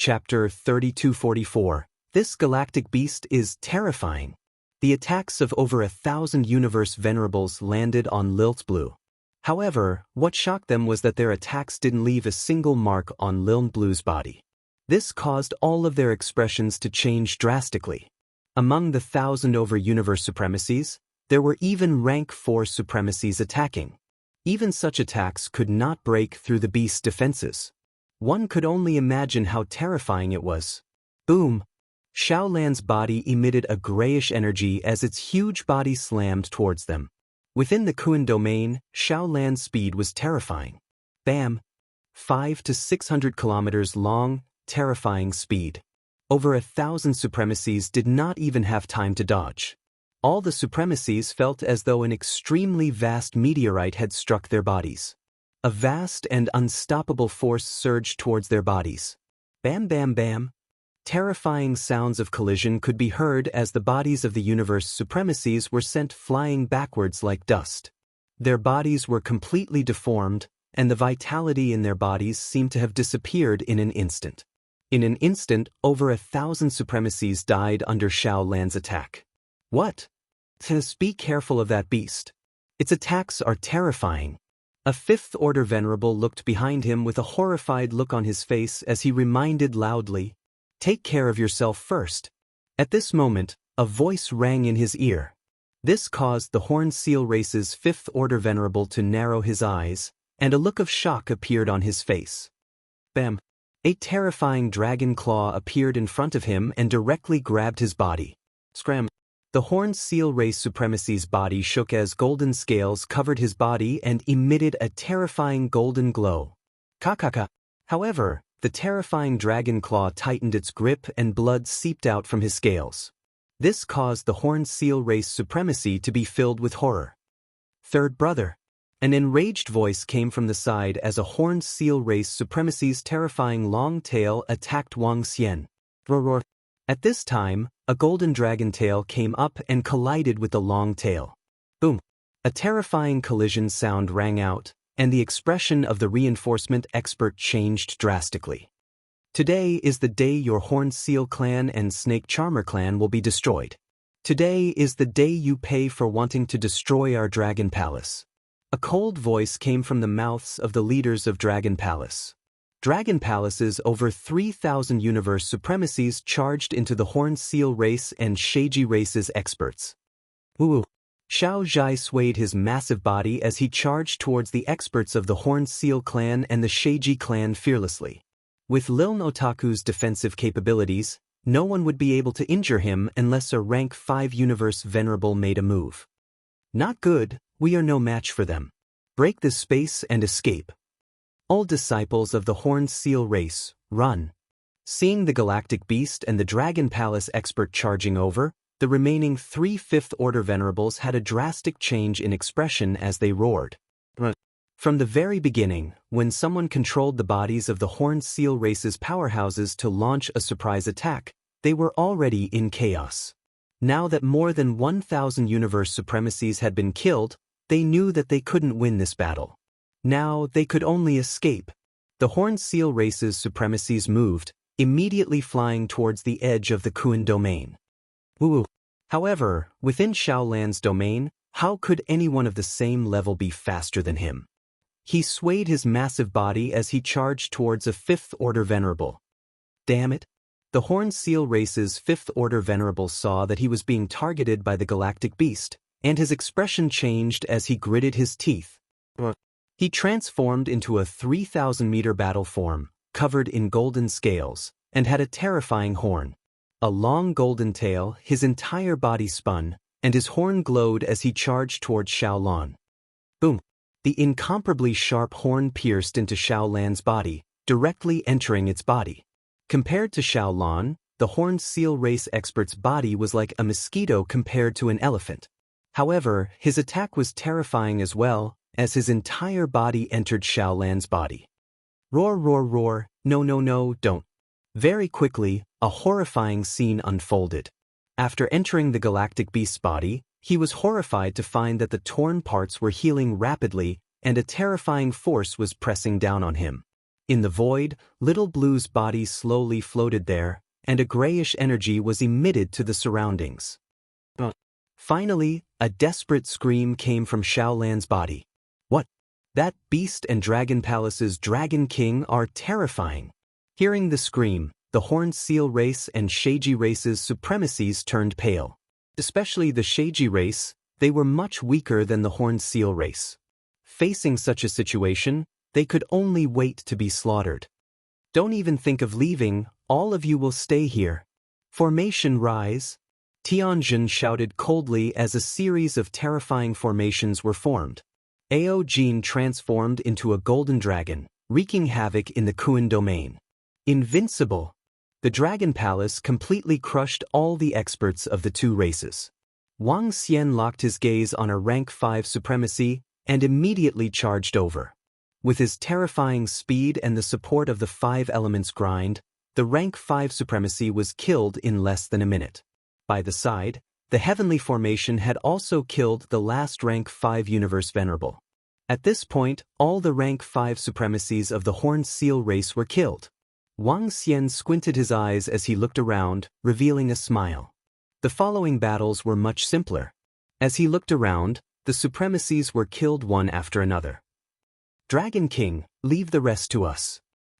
Chapter 3244. This galactic beast is terrifying. The attacks of over 1,000 universe venerables landed on Lilthblue. However, what shocked them was that their attacks didn't leave a single mark on Lilthblue's body. This caused all of their expressions to change drastically. Among the 1,000 over universe supremacies, there were even rank 4 supremacies attacking. Even such attacks could not break through the beast's defenses. One could only imagine how terrifying it was. Boom! Xiaolan's body emitted a grayish energy as its huge body slammed towards them. Within the Kuan domain, Xiaolan's speed was terrifying. Bam! 500 to 600 kilometers long, terrifying speed. Over 1,000 supremacies did not even have time to dodge. All the supremacies felt as though an extremely vast meteorite had struck their bodies. A vast and unstoppable force surged towards their bodies. Bam bam bam. Terrifying sounds of collision could be heard as the bodies of the universe supremacies were sent flying backwards like dust. Their bodies were completely deformed, and the vitality in their bodies seemed to have disappeared in an instant. In an instant, over 1,000 supremacies died under Xiaolan's attack. What? Just be careful of that beast. Its attacks are terrifying. A 5th Order Venerable looked behind him with a horrified look on his face as he reminded loudly, "Take care of yourself first." At this moment, a voice rang in his ear. This caused the Horned Seal Race's 5th Order Venerable to narrow his eyes, and a look of shock appeared on his face. Bam! A terrifying dragon claw appeared in front of him and directly grabbed his body. Scram! The Horned Seal Race Supremacy's body shook as golden scales covered his body and emitted a terrifying golden glow. Kakaka! However, the terrifying dragon claw tightened its grip and blood seeped out from his scales. This caused the Horned Seal Race Supremacy to be filled with horror. Third brother! An enraged voice came from the side as a Horned Seal Race Supremacy's terrifying long tail attacked Wang Xian. Roar! At this time, a golden dragon tail came up and collided with the long tail. Boom! A terrifying collision sound rang out, and the expression of the reinforcement expert changed drastically. Today is the day your Horned Seal clan and Snake Charmer clan will be destroyed. Today is the day you pay for wanting to destroy our Dragon Palace. A cold voice came from the mouths of the leaders of Dragon Palace. Dragon Palace's over 3,000 universe supremacies charged into the Horned Seal Race and Sheiji Race's experts. Woo! Xiao Zhai swayed his massive body as he charged towards the experts of the Horned Seal clan and the Sheiji clan fearlessly. With Liln Otaku's defensive capabilities, no one would be able to injure him unless a rank 5 universe venerable made a move. Not good, we are no match for them. Break this space and escape. All disciples of the Horned Seal Race, run. Seeing the galactic beast and the Dragon Palace expert charging over, the remaining 3 5th Order Venerables had a drastic change in expression as they roared. From the very beginning, when someone controlled the bodies of the Horned Seal Race's powerhouses to launch a surprise attack, they were already in chaos. Now that more than 1,000 universe supremacies had been killed, they knew that they couldn't win this battle. Now they could only escape. The Horned Seal Race's supremacies moved, immediately flying towards the edge of the Kuan domain. Woo! However, within Xiaolan's domain, how could anyone of the same level be faster than him? He swayed his massive body as he charged towards a 5th Order Venerable. Damn it! The Horned Seal Race's 5th Order Venerable saw that he was being targeted by the galactic beast, and his expression changed as he gritted his teeth. He transformed into a 3,000-meter battle form, covered in golden scales, and had a terrifying horn. A long golden tail, his entire body spun, and his horn glowed as he charged towards Xiaolan. Boom! The incomparably sharp horn pierced into Xiaolan's body, directly entering its body. Compared to Xiaolan, the Horned Seal Race expert's body was like a mosquito compared to an elephant. However, his attack was terrifying as well, as his entire body entered Xiaolan's body. Roar, roar, roar, no, no, no, don't. Very quickly, a horrifying scene unfolded. After entering the galactic beast's body, he was horrified to find that the torn parts were healing rapidly and a terrifying force was pressing down on him. In the void, Little Blue's body slowly floated there, and a grayish energy was emitted to the surroundings. Finally, a desperate scream came from Xiaolan's body. What? That beast and Dragon Palace's Dragon King are terrifying. Hearing the scream, the Horned Seal race and Sheiji race's supremacies turned pale. Especially the Sheiji race, they were much weaker than the Horned Seal race. Facing such a situation, they could only wait to be slaughtered. Don't even think of leaving, all of you will stay here. Formation rise. Tianjin shouted coldly as a series of terrifying formations were formed. Ao Jin transformed into a golden dragon, wreaking havoc in the Kuan domain. Invincible. The Dragon Palace completely crushed all the experts of the two races. Wang Xian locked his gaze on a rank 5 supremacy and immediately charged over. With his terrifying speed and the support of the 5 elements grind, the rank 5 supremacy was killed in less than a minute. By the side, the heavenly formation had also killed the last rank 5 universe venerable. At this point, all the rank 5 supremacies of the Horned Seal race were killed. Wang Xian squinted his eyes as he looked around, revealing a smile. The following battles were much simpler. As he looked around, the supremacies were killed one after another. Dragon King, leave the rest to us.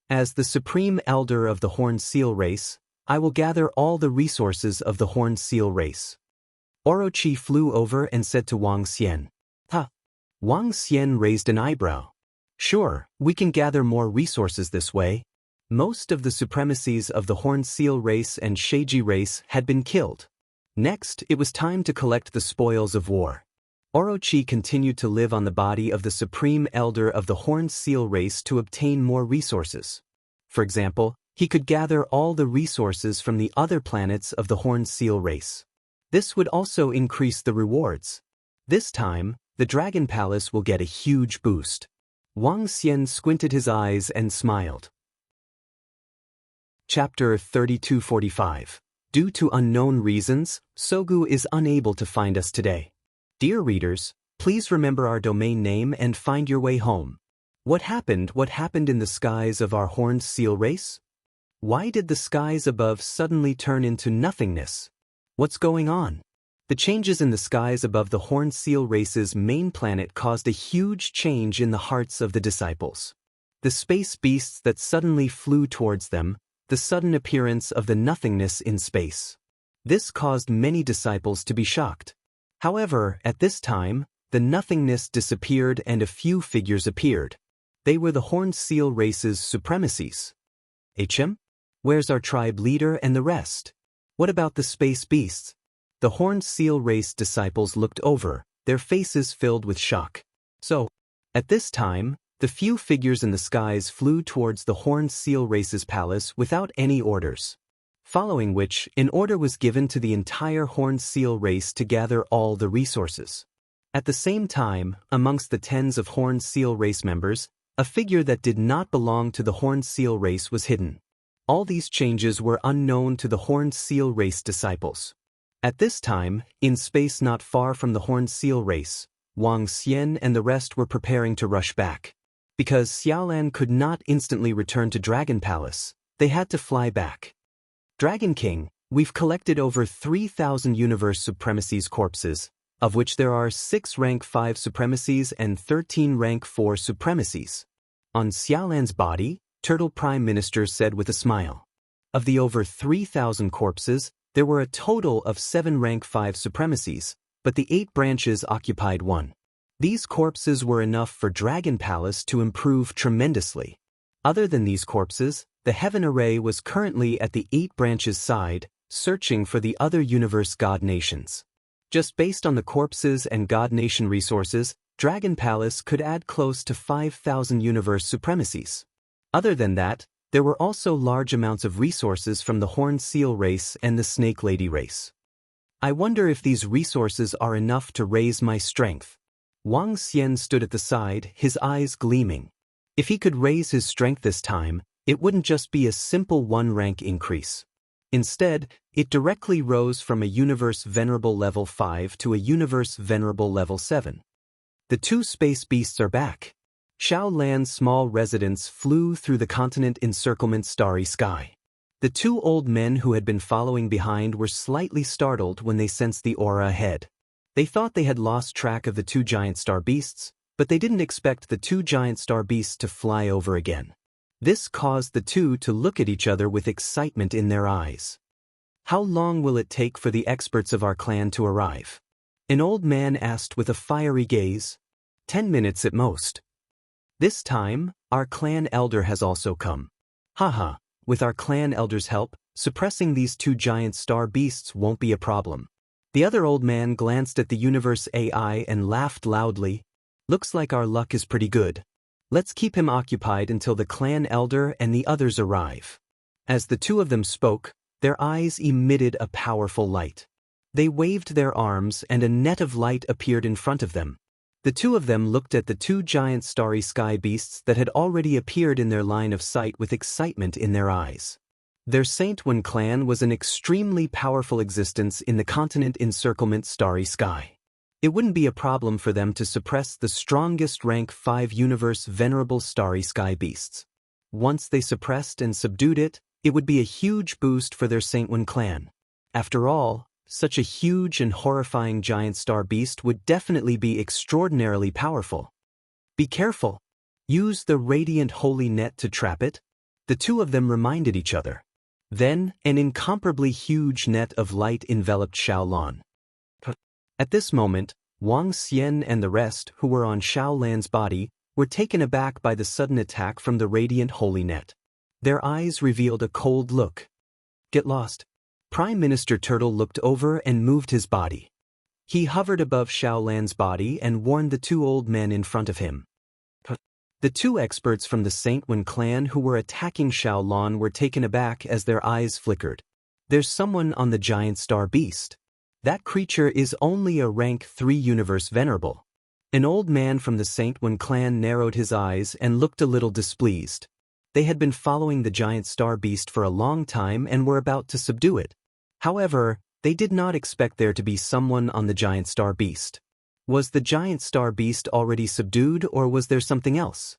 As the supreme elder of the Horned Seal race, I will gather all the resources of the Horned Seal race. Orochi flew over and said to Wang Xian. Huh? Wang Xian raised an eyebrow. Sure, we can gather more resources this way. Most of the supremacies of the Horned Seal race and Sheiji race had been killed. Next, it was time to collect the spoils of war. Orochi continued to live on the body of the supreme elder of the Horned Seal race to obtain more resources. For example, he could gather all the resources from the other planets of the Horned Seal race. This would also increase the rewards. This time, the Dragon Palace will get a huge boost. Wang Xian squinted his eyes and smiled. Chapter 3245. Due to unknown reasons, Sogu is unable to find us today. Dear readers, please remember our domain name and find your way home. What happened in the skies of our Horned Seal race? Why did the skies above suddenly turn into nothingness? What's going on? The changes in the skies above the Horned Seal race's main planet caused a huge change in the hearts of the disciples. The space beasts that suddenly flew towards them, the sudden appearance of the nothingness in space. This caused many disciples to be shocked. However, at this time, the nothingness disappeared and a few figures appeared. They were the Horned Seal race's supremacies. HM? Where's our tribe leader and the rest? What about the space beasts? The Horned Seal race disciples looked over, their faces filled with shock. So, at this time, the few figures in the skies flew towards the Horned Seal race's palace without any orders. Following which, an order was given to the entire Horned Seal race to gather all the resources. At the same time, amongst the tens of Horned Seal race members, a figure that did not belong to the Horned Seal race was hidden. All these changes were unknown to the Horned Seal race disciples. At this time, in space not far from the Horned Seal race, Wang Xian and the rest were preparing to rush back. Because Xiaolan could not instantly return to Dragon Palace, they had to fly back. Dragon King, we've collected over 3,000 universe supremacies corpses, of which there are 6 rank 5 supremacies and 13 rank 4 supremacies. On Xiaolan's body, Turtle Prime Minister said with a smile. Of the over 3,000 corpses, there were a total of 7 rank 5 supremacies, but the 8 branches occupied 1. These corpses were enough for Dragon Palace to improve tremendously. Other than these corpses, the Heaven Array was currently at the 8 branches side, searching for the other universe god nations. Just based on the corpses and god nation resources, Dragon Palace could add close to 5,000 universe supremacies. Other than that, there were also large amounts of resources from the Horned Seal race and the Snake Lady race. I wonder if these resources are enough to raise my strength. Wang Xian stood at the side, his eyes gleaming. If he could raise his strength this time, it wouldn't just be a simple 1-rank increase. Instead, it directly rose from a Universe Venerable level 5 to a Universe Venerable level 7. The 2 space beasts are back. Xiao Lan's small residence flew through the continent encirclement's starry sky. The two old men who had been following behind were slightly startled when they sensed the aura ahead. They thought they had lost track of the two giant star beasts, but they didn't expect the two giant star beasts to fly over again. This caused the two to look at each other with excitement in their eyes. How long will it take for the experts of our clan to arrive? An old man asked with a fiery gaze. 10 minutes at most. This time, our clan elder has also come. Haha, with our clan elder's help, suppressing these two giant star beasts won't be a problem. The other old man glanced at the universe AI and laughed loudly. Looks like our luck is pretty good. Let's keep him occupied until the clan elder and the others arrive. As the two of them spoke, their eyes emitted a powerful light. They waved their arms and a net of light appeared in front of them. The two of them looked at the two giant starry sky beasts that had already appeared in their line of sight with excitement in their eyes. Their Saint Wen clan was an extremely powerful existence in the continent encirclement starry sky. It wouldn't be a problem for them to suppress the strongest rank 5 universe venerable starry sky beasts. Once they suppressed and subdued it, it would be a huge boost for their Saint Wen clan. After all, such a huge and horrifying giant star beast would definitely be extraordinarily powerful. Be careful. Use the radiant holy net to trap it. The two of them reminded each other. Then, an incomparably huge net of light enveloped Xiaolan. At this moment, Wang Xian and the rest who were on Xiaolan's body were taken aback by the sudden attack from the radiant holy net. Their eyes revealed a cold look. Get lost. Prime Minister Turtle looked over and moved his body. He hovered above Xiaolan's body and warned the two old men in front of him. The two experts from the Saint Wen clan who were attacking Xiaolan were taken aback as their eyes flickered. There's someone on the giant star beast. That creature is only a rank 3 universe venerable. An old man from the Saint Wen clan narrowed his eyes and looked a little displeased. They had been following the giant star beast for a long time and were about to subdue it. However, they did not expect there to be someone on the giant star beast. Was the giant star beast already subdued or was there something else?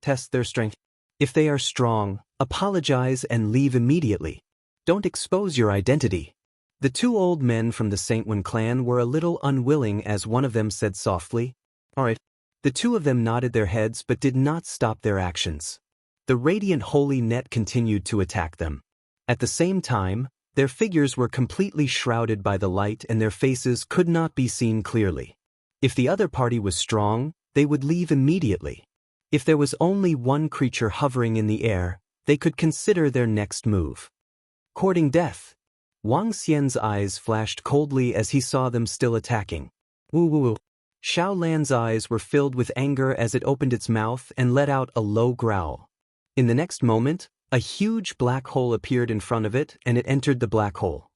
Test their strength. If they are strong, apologize and leave immediately. Don't expose your identity. The two old men from the Saint Wen clan were a little unwilling as one of them said softly, "All right." The two of them nodded their heads but did not stop their actions. The radiant holy net continued to attack them. At the same time, their figures were completely shrouded by the light and their faces could not be seen clearly. If the other party was strong, they would leave immediately. If there was only one creature hovering in the air, they could consider their next move. Courting death. Wang Xian's eyes flashed coldly as he saw them still attacking. Woo woo woo. Xiaolan's eyes were filled with anger as it opened its mouth and let out a low growl. In the next moment, a huge black hole appeared in front of it and it entered the black hole.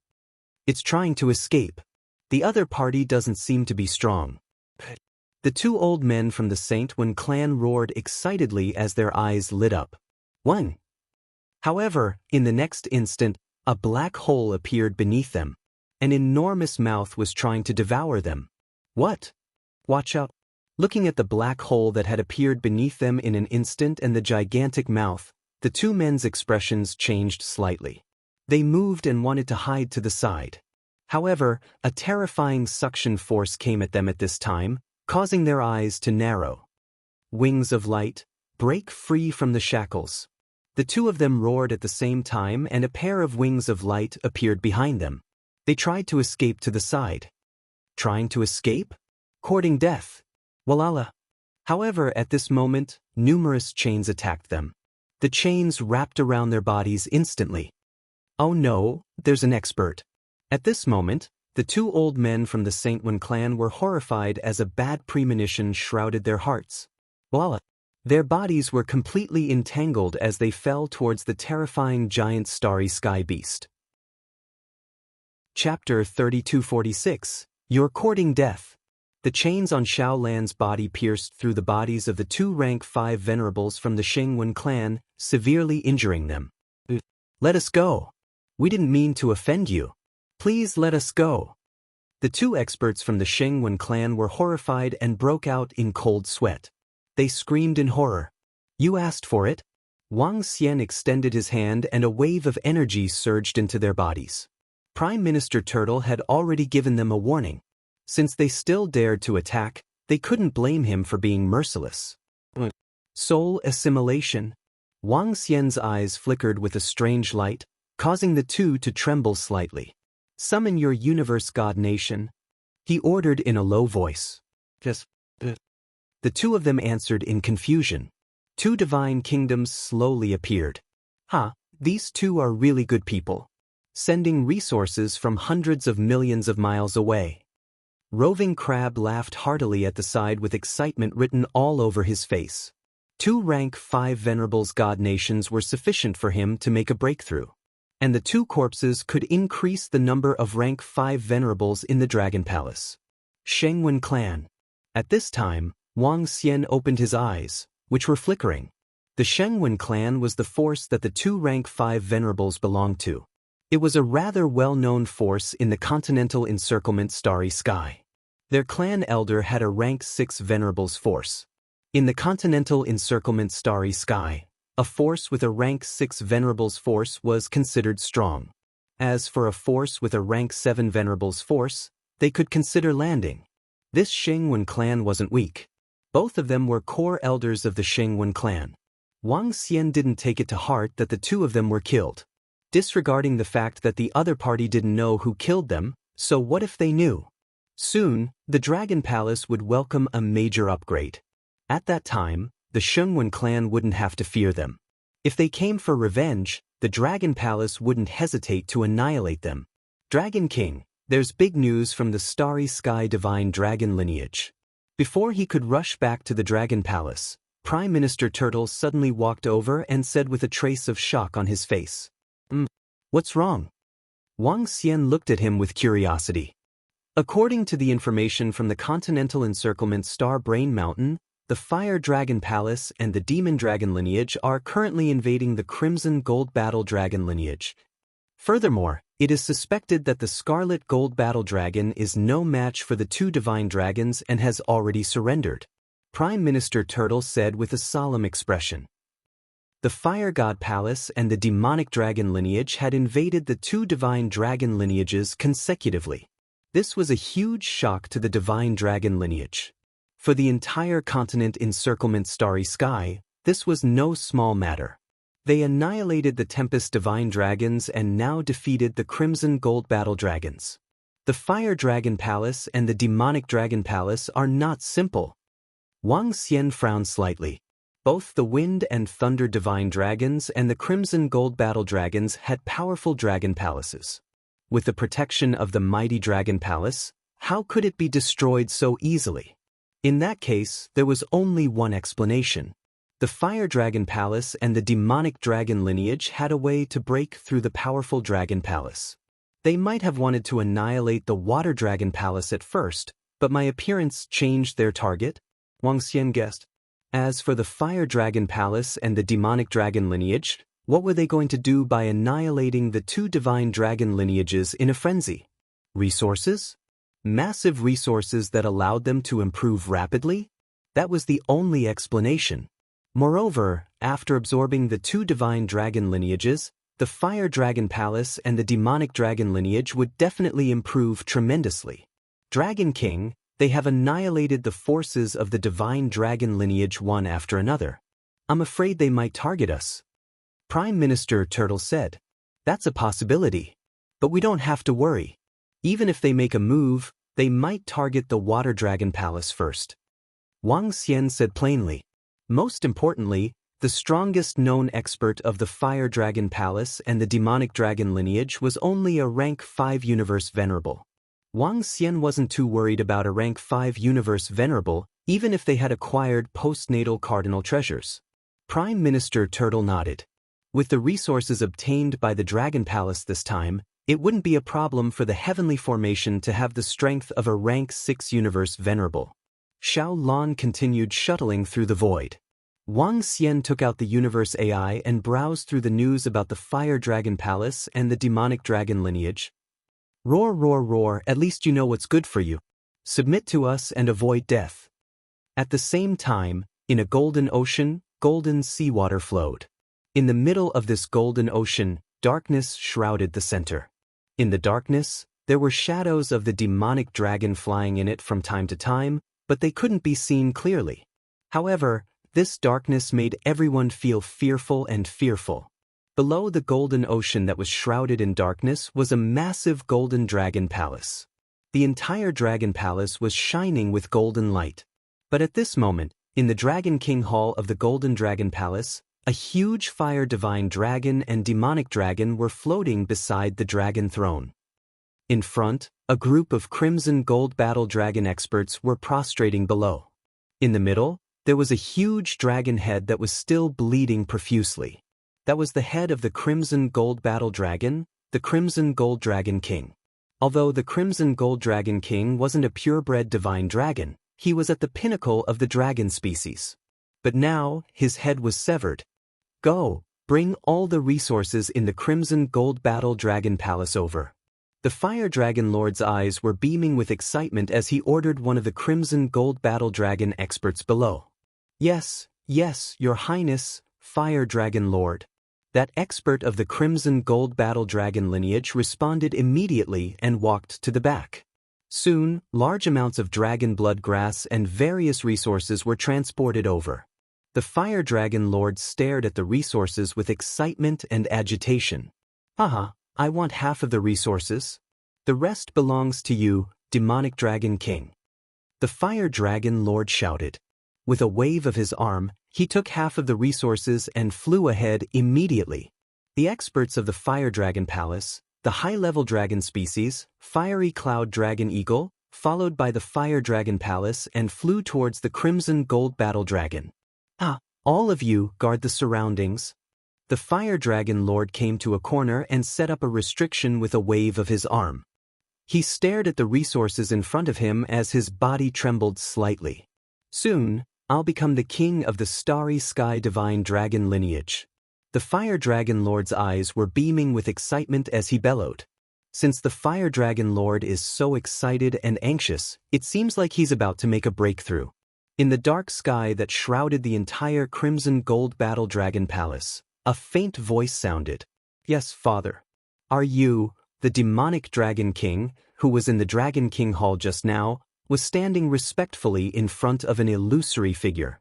It's trying to escape. The other party doesn't seem to be strong. The two old men from the Saint Wen clan roared excitedly as their eyes lit up. One. However, in the next instant, a black hole appeared beneath them. An enormous mouth was trying to devour them. What? Watch out. Looking at the black hole that had appeared beneath them in an instant and the gigantic mouth, the two men's expressions changed slightly. They moved and wanted to hide to the side. However, a terrifying suction force came at them at this time, causing their eyes to narrow. Wings of light, break free from the shackles. The two of them roared at the same time and a pair of wings of light appeared behind them. They tried to escape to the side. Trying to escape? Courting death. Walala. However, at this moment, numerous chains attacked them. The chains wrapped around their bodies instantly. Oh no, there's an expert. At this moment, the two old men from the Saint Wen clan were horrified as a bad premonition shrouded their hearts. Walala. Their bodies were completely entangled as they fell towards the terrifying giant starry sky beast. Chapter 3246. You're courting death. The chains on Xiaolan's body pierced through the bodies of the two rank 5 venerables from the Sheng Wen clan, severely injuring them. Let us go. We didn't mean to offend you. Please let us go. The two experts from the Sheng Wen clan were horrified and broke out in cold sweat. They screamed in horror. You asked for it? Wang Xian extended his hand and a wave of energy surged into their bodies. Prime Minister Turtle had already given them a warning. Since they still dared to attack, they couldn't blame him for being merciless. Soul assimilation. Wang Xian's eyes flickered with a strange light, causing the two to tremble slightly. Summon your universe god nation, he ordered in a low voice. Yes. The two of them answered in confusion. Two divine kingdoms slowly appeared. These two are really good people. Sending resources from hundreds of millions of miles away. Roving Crab laughed heartily at the side with excitement written all over his face. 2 rank 5 venerables god nations were sufficient for him to make a breakthrough. And the 2 corpses could increase the number of rank 5 venerables in the Dragon Palace. Shengwen clan. At this time, Wang Xian opened his eyes, which were flickering. The Shengwen clan was the force that the 2 rank 5 venerables belonged to. It was a rather well-known force in the continental encirclement starry sky. Their clan elder had a rank 6 venerables force. In the continental encirclement starry sky, a force with a rank 6 venerables force was considered strong. As for a force with a rank 7 venerables force, they could consider landing. This Shengwen clan wasn't weak. Both of them were core elders of the Shengwen clan. Wang Xian didn't take it to heart that the 2 of them were killed. Disregarding the fact that the other party didn't know who killed them, so what if they knew? Soon, the Dragon Palace would welcome a major upgrade. At that time, the Shengwen clan wouldn't have to fear them. If they came for revenge, the Dragon Palace wouldn't hesitate to annihilate them. Dragon King, there's big news from the Starry Sky Divine Dragon lineage. Before he could rush back to the Dragon Palace, Prime Minister Turtle suddenly walked over and said with a trace of shock on his face. What's wrong? Wang Xian looked at him with curiosity. According to the information from the Continental Encirclement Star Brain Mountain, the Fire Dragon Palace and the Demon Dragon lineage are currently invading the Crimson Gold Battle Dragon lineage. Furthermore, it is suspected that the Scarlet Gold Battle Dragon is no match for the 2 Divine Dragons and has already surrendered. Prime Minister Turtle said with a solemn expression. The Fire God Palace and the Demonic Dragon lineage had invaded the 2 Divine Dragon lineages consecutively. This was a huge shock to the Divine Dragon lineage. For the entire continent encirclement starry sky, this was no small matter. They annihilated the Tempest Divine Dragons and now defeated the Crimson Gold Battle Dragons. The Fire Dragon Palace and the Demonic Dragon Palace are not simple. Wang Xian frowned slightly. Both the Wind and Thunder Divine Dragons and the Crimson Gold Battle Dragons had powerful dragon palaces. With the protection of the mighty Dragon Palace, how could it be destroyed so easily? In that case, there was only one explanation. The Fire Dragon Palace and the Demonic Dragon lineage had a way to break through the powerful Dragon Palace. They might have wanted to annihilate the Water Dragon Palace at first, but my appearance changed their target? Wang Xian guessed. As for the Fire Dragon Palace and the Demonic Dragon lineage, what were they going to do by annihilating the 2 Divine Dragon lineages in a frenzy? Resources? Massive resources that allowed them to improve rapidly? That was the only explanation. Moreover, after absorbing the 2 Divine Dragon lineages, the Fire Dragon Palace and the Demonic Dragon lineage would definitely improve tremendously. Dragon King, they have annihilated the forces of the Divine Dragon lineage one after another. I'm afraid they might target us. Prime Minister Turtle said. That's a possibility. But we don't have to worry. Even if they make a move, they might target the Water Dragon Palace first. Wang Xian said plainly. Most importantly, the strongest known expert of the Fire Dragon Palace and the Demonic Dragon lineage was only a rank 5 universe venerable. Wang Xian wasn't too worried about a rank 5 universe venerable, even if they had acquired postnatal cardinal treasures. Prime Minister Turtle nodded. With the resources obtained by the Dragon Palace this time, it wouldn't be a problem for the Heavenly Formation to have the strength of a rank 6 universe venerable. Xiao Lan continued shuttling through the void. Wang Xian took out the Universe AI and browsed through the news about the Fire Dragon Palace and the Demonic Dragon lineage. Roar, roar, roar, at least you know what's good for you. Submit to us and avoid death. At the same time, In a golden ocean, golden seawater flowed. In the middle of this golden ocean, darkness shrouded the center. In the darkness, there were shadows of the demonic dragon flying in it from time to time, but they couldn't be seen clearly. However, this darkness made everyone feel fearful and fearful. Below the golden ocean that was shrouded in darkness was a massive golden dragon palace. The entire dragon palace was shining with golden light. But at this moment, in the Dragon King Hall of the Golden Dragon Palace, a huge fire divine dragon and demonic dragon were floating beside the dragon throne. In front, a group of crimson gold battle dragon experts were prostrating below. In the middle, there was a huge dragon head that was still bleeding profusely. That was the head of the crimson gold battle dragon, the Crimson Gold Dragon King. Although the Crimson Gold Dragon King wasn't a purebred divine dragon, he was at the pinnacle of the dragon species. But now, his head was severed. Go, bring all the resources in the Crimson Gold Battle Dragon Palace over. The Fire Dragon Lord's eyes were beaming with excitement as he ordered one of the Crimson Gold Battle Dragon experts below. Yes, yes, Your Highness, Fire Dragon Lord. That expert of the Crimson Gold Battle Dragon lineage responded immediately and walked to the back. Soon, large amounts of dragon blood grass and various resources were transported over. The Fire Dragon Lord stared at the resources with excitement and agitation. Haha, I want half of the resources. The rest belongs to you, Demonic Dragon King. The Fire Dragon Lord shouted. With a wave of his arm, he took half of the resources and flew ahead immediately. The experts of the Fire Dragon Palace, the high-level dragon species, Fiery Cloud Dragon Eagle, followed by the Fire Dragon Palace and flew towards the Crimson Gold Battle Dragon. All of you guard the surroundings. The Fire Dragon Lord came to a corner and set up a restriction with a wave of his arm. He stared at the resources in front of him as his body trembled slightly. Soon, I'll become the king of the Starry Sky Divine Dragon lineage. The Fire Dragon Lord's eyes were beaming with excitement as he bellowed. Since the Fire Dragon Lord is so excited and anxious, it seems like he's about to make a breakthrough. In the dark sky that shrouded the entire Crimson Gold Battle Dragon Palace, a faint voice sounded. Yes, Father. Are you, the Demonic Dragon King, who was in the Dragon King Hall just now, was standing respectfully in front of an illusory figure.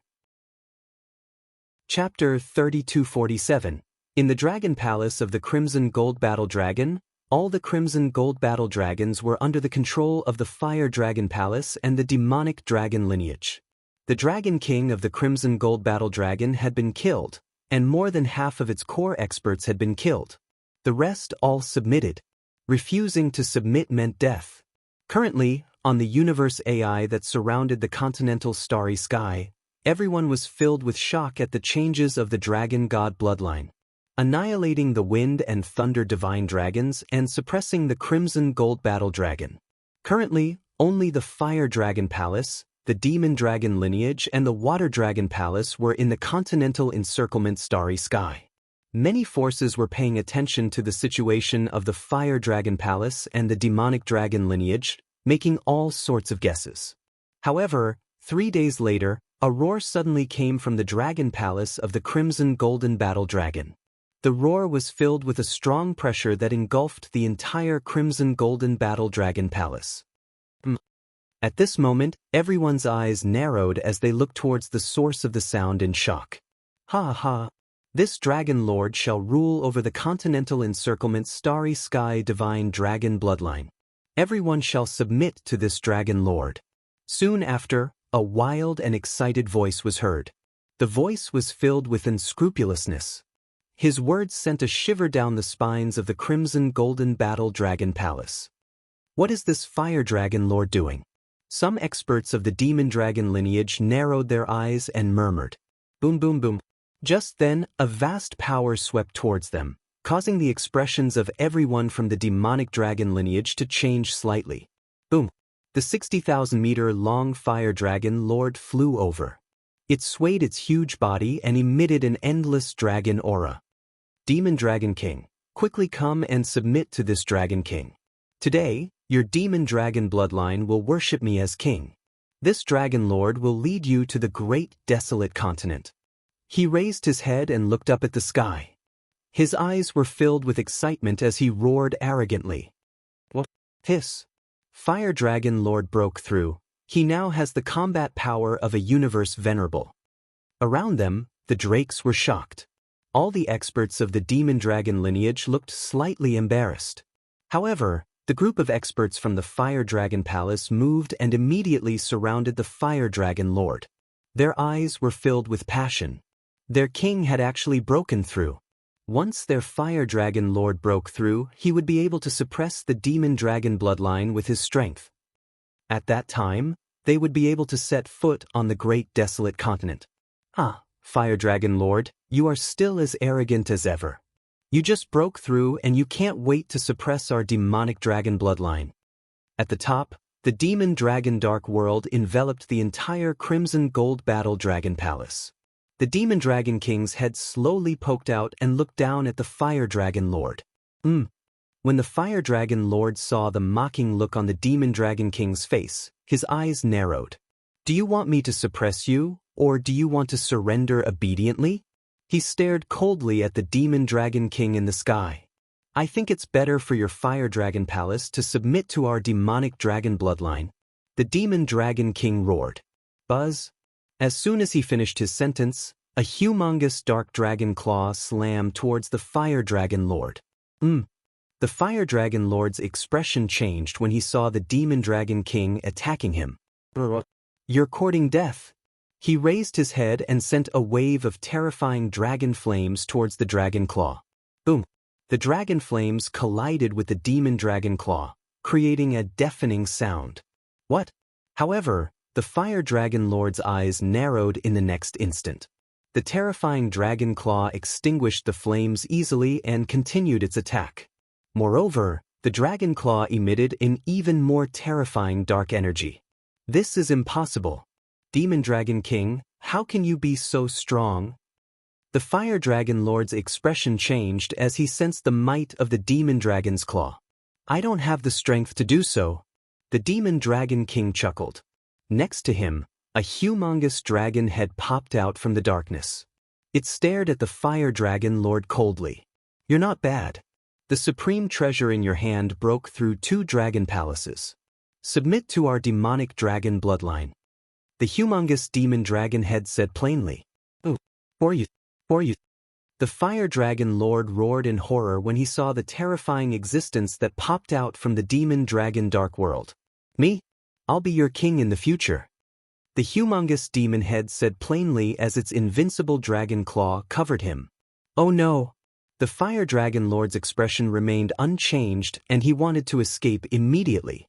Chapter 3247. In the Dragon Palace of the Crimson Gold Battle Dragon, all the Crimson Gold Battle Dragons were under the control of the Fire Dragon Palace and the Demonic Dragon lineage. The Dragon King of the Crimson Gold Battle Dragon had been killed, and more than half of its core experts had been killed. The rest all submitted. Refusing to submit meant death. Currently, on the universe AI that surrounded the continental starry sky, everyone was filled with shock at the changes of the dragon god bloodline, annihilating the wind and thunder divine dragons and suppressing the Crimson Gold Battle Dragon. Currently, only the Fire Dragon Palace, the Demon Dragon lineage and the Water Dragon Palace were in the continental encirclement starry sky. Many forces were paying attention to the situation of the Fire Dragon Palace and the Demonic Dragon lineage, making all sorts of guesses. However, 3 days later, a roar suddenly came from the Dragon Palace of the Crimson Golden Battle Dragon. The roar was filled with a strong pressure that engulfed the entire Crimson Golden Battle Dragon Palace. At this moment, everyone's eyes narrowed as they looked towards the source of the sound in shock. Ha ha! This Dragon Lord shall rule over the continental encirclement's starry sky divine dragon bloodline. Everyone shall submit to this Dragon Lord. Soon after, a wild and excited voice was heard. The voice was filled with unscrupulousness. His words sent a shiver down the spines of the Crimson Golden Battle Dragon Palace. What is this Fire Dragon Lord doing? Some experts of the Demon Dragon lineage narrowed their eyes and murmured. Boom boom boom. Just then, a vast power swept towards them, causing the expressions of everyone from the Demonic Dragon lineage to change slightly. Boom. The 60,000-meter-long Fire Dragon Lord flew over. It swayed its huge body and emitted an endless dragon aura. Demon Dragon King, quickly come and submit to this Dragon King. Today, your Demon Dragon bloodline will worship me as king. This Dragon Lord will lead you to the great desolate continent. He raised his head and looked up at the sky. His eyes were filled with excitement as he roared arrogantly. What? Hiss. Fire Dragon Lord broke through. He now has the combat power of a universe venerable. Around them, the drakes were shocked. All the experts of the demon dragon lineage looked slightly embarrassed. However, the group of experts from the Fire Dragon Palace moved and immediately surrounded the Fire Dragon Lord. Their eyes were filled with passion. Their king had actually broken through. Once their Fire Dragon Lord broke through, he would be able to suppress the demon dragon bloodline with his strength. At that time, they would be able to set foot on the great desolate continent. Ah, Fire Dragon Lord, you are still as arrogant as ever. You just broke through and you can't wait to suppress our demonic dragon bloodline. At the top, the demon dragon dark world enveloped the entire crimson gold battle dragon palace. The demon dragon king's head slowly poked out and looked down at the Fire Dragon Lord. When the Fire Dragon Lord saw the mocking look on the demon dragon king's face, his eyes narrowed. Do you want me to suppress you, or do you want to surrender obediently? He stared coldly at the demon dragon king in the sky. I think it's better for your Fire Dragon Palace to submit to our demonic dragon bloodline. The demon dragon king roared. Buzz. As soon as he finished his sentence, a humongous dark dragon claw slammed towards the Fire Dragon Lord. The Fire Dragon Lord's expression changed when he saw the demon dragon king attacking him. You're courting death. He raised his head and sent a wave of terrifying dragon flames towards the dragon claw. Boom! The dragon flames collided with the demon dragon claw, creating a deafening sound. What? However, the Fire Dragon Lord's eyes narrowed in the next instant. The terrifying dragon claw extinguished the flames easily and continued its attack. Moreover, the dragon claw emitted an even more terrifying dark energy. This is impossible. Demon Dragon King, how can you be so strong? The Fire Dragon Lord's expression changed as he sensed the might of the demon dragon's claw. I don't have the strength to do so. The demon dragon king chuckled. Next to him, a humongous dragon head popped out from the darkness. It stared at the Fire Dragon Lord coldly. You're not bad. The supreme treasure in your hand broke through 2 dragon palaces. Submit to our demonic dragon bloodline. The humongous demon dragon head said plainly. For you. The Fire Dragon Lord roared in horror when he saw the terrifying existence that popped out from the demon dragon dark world. Me? I'll be your king in the future. The humongous demon head said plainly as its invincible dragon claw covered him. Oh no! The Fire Dragon Lord's expression remained unchanged and he wanted to escape immediately.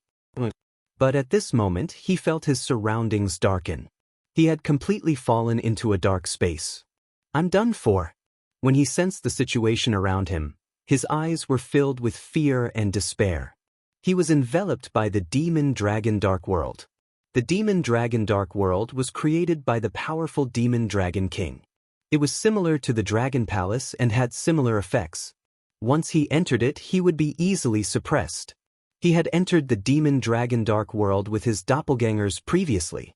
But at this moment he felt his surroundings darken. He had completely fallen into a dark space. I'm done for. When he sensed the situation around him, his eyes were filled with fear and despair. He was enveloped by the demon dragon dark world. The demon dragon dark world was created by the powerful demon dragon king. It was similar to the dragon palace and had similar effects. Once he entered it, he would be easily suppressed. He had entered the demon dragon dark world with his doppelgangers previously.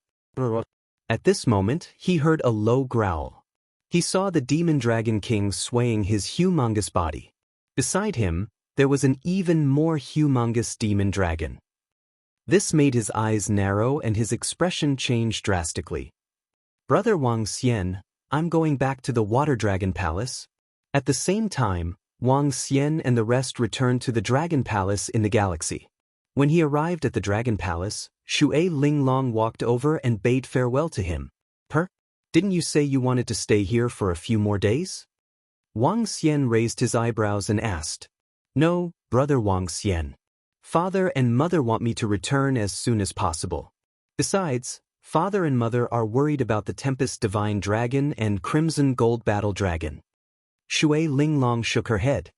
At this moment, he heard a low growl. He saw the demon dragon king swaying his humongous body. Beside him, there was an even more humongous demon dragon. This made his eyes narrow and his expression change drastically. Brother Wang Xian, I'm going back to the Water Dragon Palace. At the same time, Wang Xian and the rest returned to the Dragon Palace in the galaxy. When he arrived at the Dragon Palace, Shui Linglong walked over and bade farewell to him. Didn't you say you wanted to stay here for a few more days? Wang Xian raised his eyebrows and asked. No, Brother Wang Xian. Father and Mother want me to return as soon as possible. Besides, Father and Mother are worried about the Tempest Divine Dragon and Crimson Gold Battle Dragon. Shui Linglong shook her head.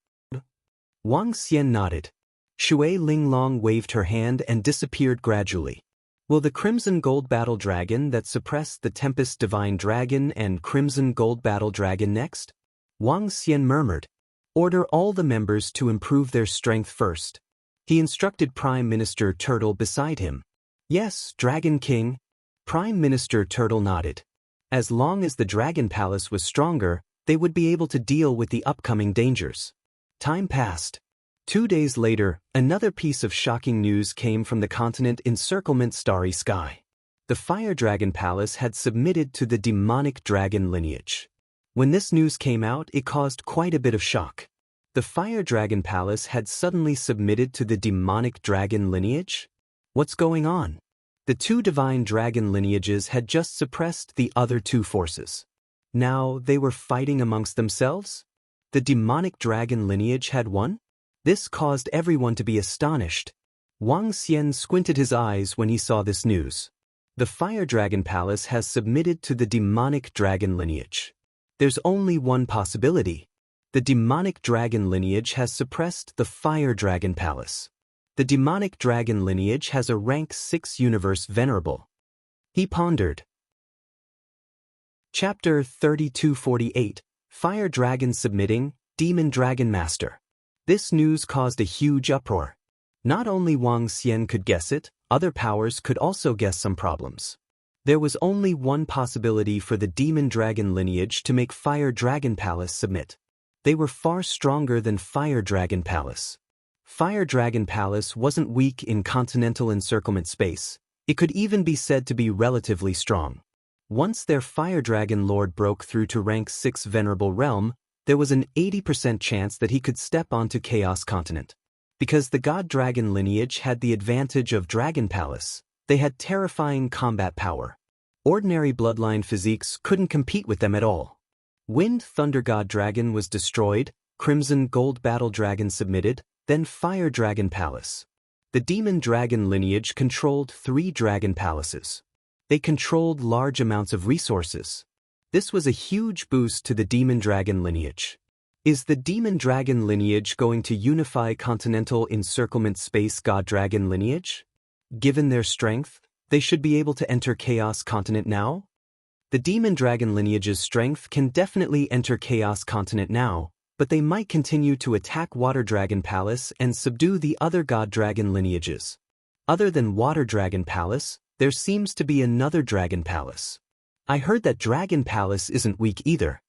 Wang Xian nodded. Shui Linglong waved her hand and disappeared gradually. Will the Crimson Gold Battle Dragon that suppressed the Tempest Divine Dragon and Crimson Gold Battle Dragon next? Wang Xian murmured. Order all the members to improve their strength first. He instructed Prime Minister Turtle beside him. Yes, Dragon King. Prime Minister Turtle nodded. As long as the Dragon Palace was stronger, they would be able to deal with the upcoming dangers. Time passed. 2 days later, another piece of shocking news came from the continent Encirclement Starry Sky. The Fire Dragon Palace had submitted to the demonic dragon lineage. When this news came out, it caused quite a bit of shock. The Fire Dragon Palace had suddenly submitted to the demonic dragon lineage? What's going on? The two divine dragon lineages had just suppressed the other two forces. Now they were fighting amongst themselves? The demonic dragon lineage had won? This caused everyone to be astonished. Wang Xian squinted his eyes when he saw this news. The Fire Dragon Palace has submitted to the demonic dragon lineage. There's only one possibility. The demonic dragon lineage has suppressed the Fire Dragon Palace. The demonic dragon lineage has a rank 6 universe venerable. He pondered. Chapter 3248, Fire Dragon Submitting, Demon Dragon Master. This news caused a huge uproar. Not only Wang Xian could guess it, other powers could also guess some problems. There was only one possibility for the Demon Dragon lineage to make Fire Dragon Palace submit. They were far stronger than Fire Dragon Palace. Fire Dragon Palace wasn't weak in continental encirclement space. It could even be said to be relatively strong. Once their Fire Dragon Lord broke through to rank 6 Venerable Realm, there was an 80% chance that he could step onto Chaos Continent. Because the God Dragon lineage had the advantage of Dragon Palace, they had terrifying combat power. Ordinary bloodline physiques couldn't compete with them at all. Wind Thunder God Dragon was destroyed, Crimson Gold Battle Dragon submitted, then Fire Dragon Palace. The Demon Dragon lineage controlled 3 Dragon Palaces. They controlled large amounts of resources. This was a huge boost to the Demon Dragon lineage. Is the Demon Dragon lineage going to unify continental encirclement space God Dragon lineage? Given their strength, they should be able to enter Chaos Continent now? The Demon Dragon lineage's strength can definitely enter Chaos Continent now, but they might continue to attack Water Dragon Palace and subdue the other God Dragon lineages. Other than Water Dragon Palace, there seems to be another Dragon Palace. I heard that Dragon Palace isn't weak either.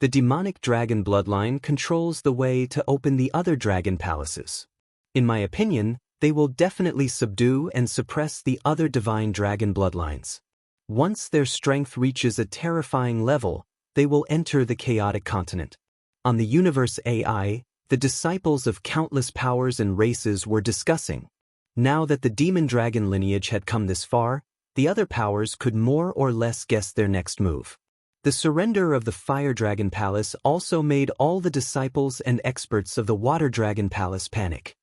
The demonic dragon bloodline controls the way to open the other Dragon Palaces. In my opinion, they will definitely subdue and suppress the other divine dragon bloodlines. Once their strength reaches a terrifying level, they will enter the chaotic continent. On the Universe AI, the disciples of countless powers and races were discussing. Now that the Demon Dragon lineage had come this far, the other powers could more or less guess their next move. The surrender of the Fire Dragon Palace also made all the disciples and experts of the Water Dragon Palace panic.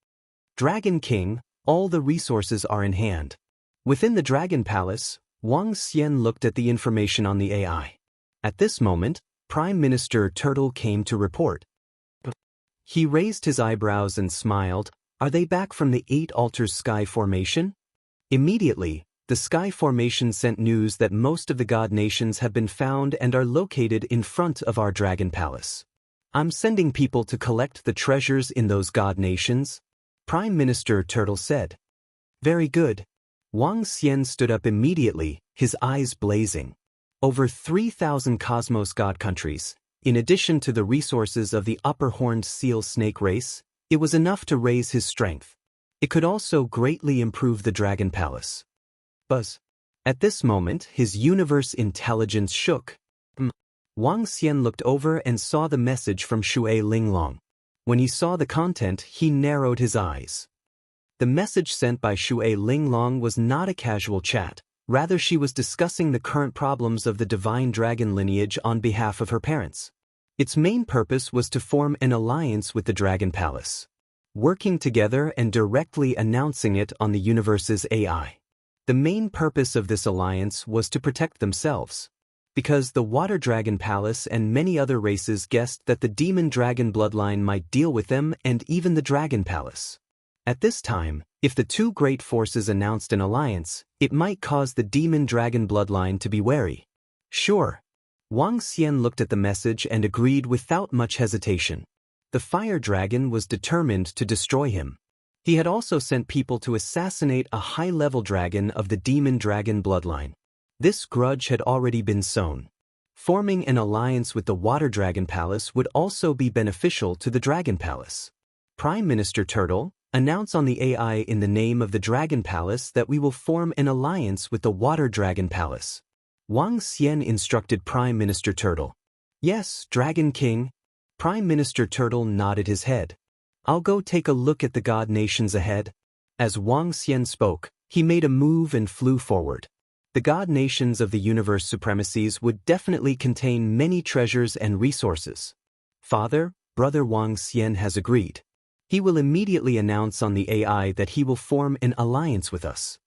Dragon King, all the resources are in hand. Within the Dragon Palace, Wang Xian looked at the information on the AI. At this moment, Prime Minister Turtle came to report. He raised his eyebrows and smiled. Are they back from the 8 Altars Sky Formation? Immediately, the Sky Formation sent news that most of the God Nations have been found and are located in front of our Dragon Palace. I'm sending people to collect the treasures in those God Nations, Prime Minister Turtle said. Very good. Wang Xian stood up immediately, his eyes blazing. Over 3,000 Cosmos God countries, in addition to the resources of the upper horned seal snake race, it was enough to raise his strength. It could also greatly improve the Dragon Palace. Buzz. At this moment, his universe intelligence shook. Wang Xian looked over and saw the message from Shui Linglong. When he saw the content, he narrowed his eyes. The message sent by Shui Linglong was not a casual chat. Rather, she was discussing the current problems of the divine dragon lineage on behalf of her parents. Its main purpose was to form an alliance with the Dragon Palace, working together and directly announcing it on the universe's AI. The main purpose of this alliance was to protect themselves. Because the Water Dragon Palace and many other races guessed that the Demon Dragon bloodline might deal with them and even the Dragon Palace. At this time, if the two great forces announced an alliance, it might cause the Demon Dragon bloodline to be wary. Sure. Wang Xian looked at the message and agreed without much hesitation. The Fire Dragon was determined to destroy him. He had also sent people to assassinate a high-level dragon of the Demon Dragon bloodline. This grudge had already been sown. Forming an alliance with the Water Dragon Palace would also be beneficial to the Dragon Palace. Prime Minister Turtle, announce on the AI in the name of the Dragon Palace that we will form an alliance with the Water Dragon Palace. Wang Xian instructed Prime Minister Turtle. Yes, Dragon King. Prime Minister Turtle nodded his head. I'll go take a look at the god nations ahead. As Wang Xian spoke, he made a move and flew forward. The god nations of the universe supremacies would definitely contain many treasures and resources. Father, Brother Wang Xian has agreed. He will immediately announce on the AI that he will form an alliance with us.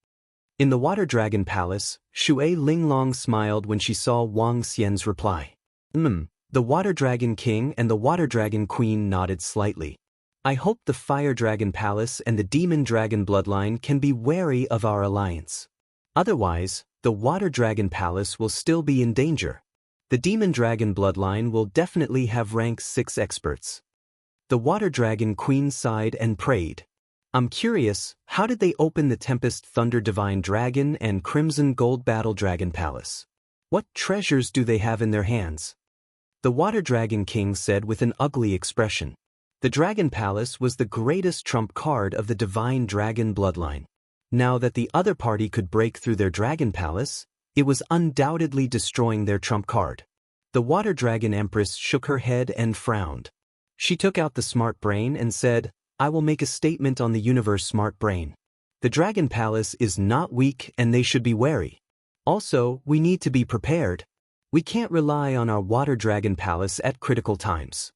In the Water Dragon Palace, Shui Linglong smiled when she saw Wang Xian's reply. The Water Dragon King and the Water Dragon Queen nodded slightly. I hope the Fire Dragon Palace and the Demon Dragon bloodline can be wary of our alliance. Otherwise, the Water Dragon Palace will still be in danger. The Demon Dragon bloodline will definitely have rank 6 experts. The Water Dragon Queen sighed and prayed. I'm curious, how did they open the Tempest Thunder Divine Dragon and Crimson Gold Battle Dragon Palace? What treasures do they have in their hands? The Water Dragon King said with an ugly expression. The Dragon Palace was the greatest trump card of the Divine Dragon bloodline. Now that the other party could break through their Dragon Palace, it was undoubtedly destroying their trump card. The Water Dragon Empress shook her head and frowned. She took out the Smart Brain and said, I will make a statement on the Universe Smart Brain. The Dragon Palace is not weak and they should be wary. Also, we need to be prepared. We can't rely on our Water Dragon Palace at critical times.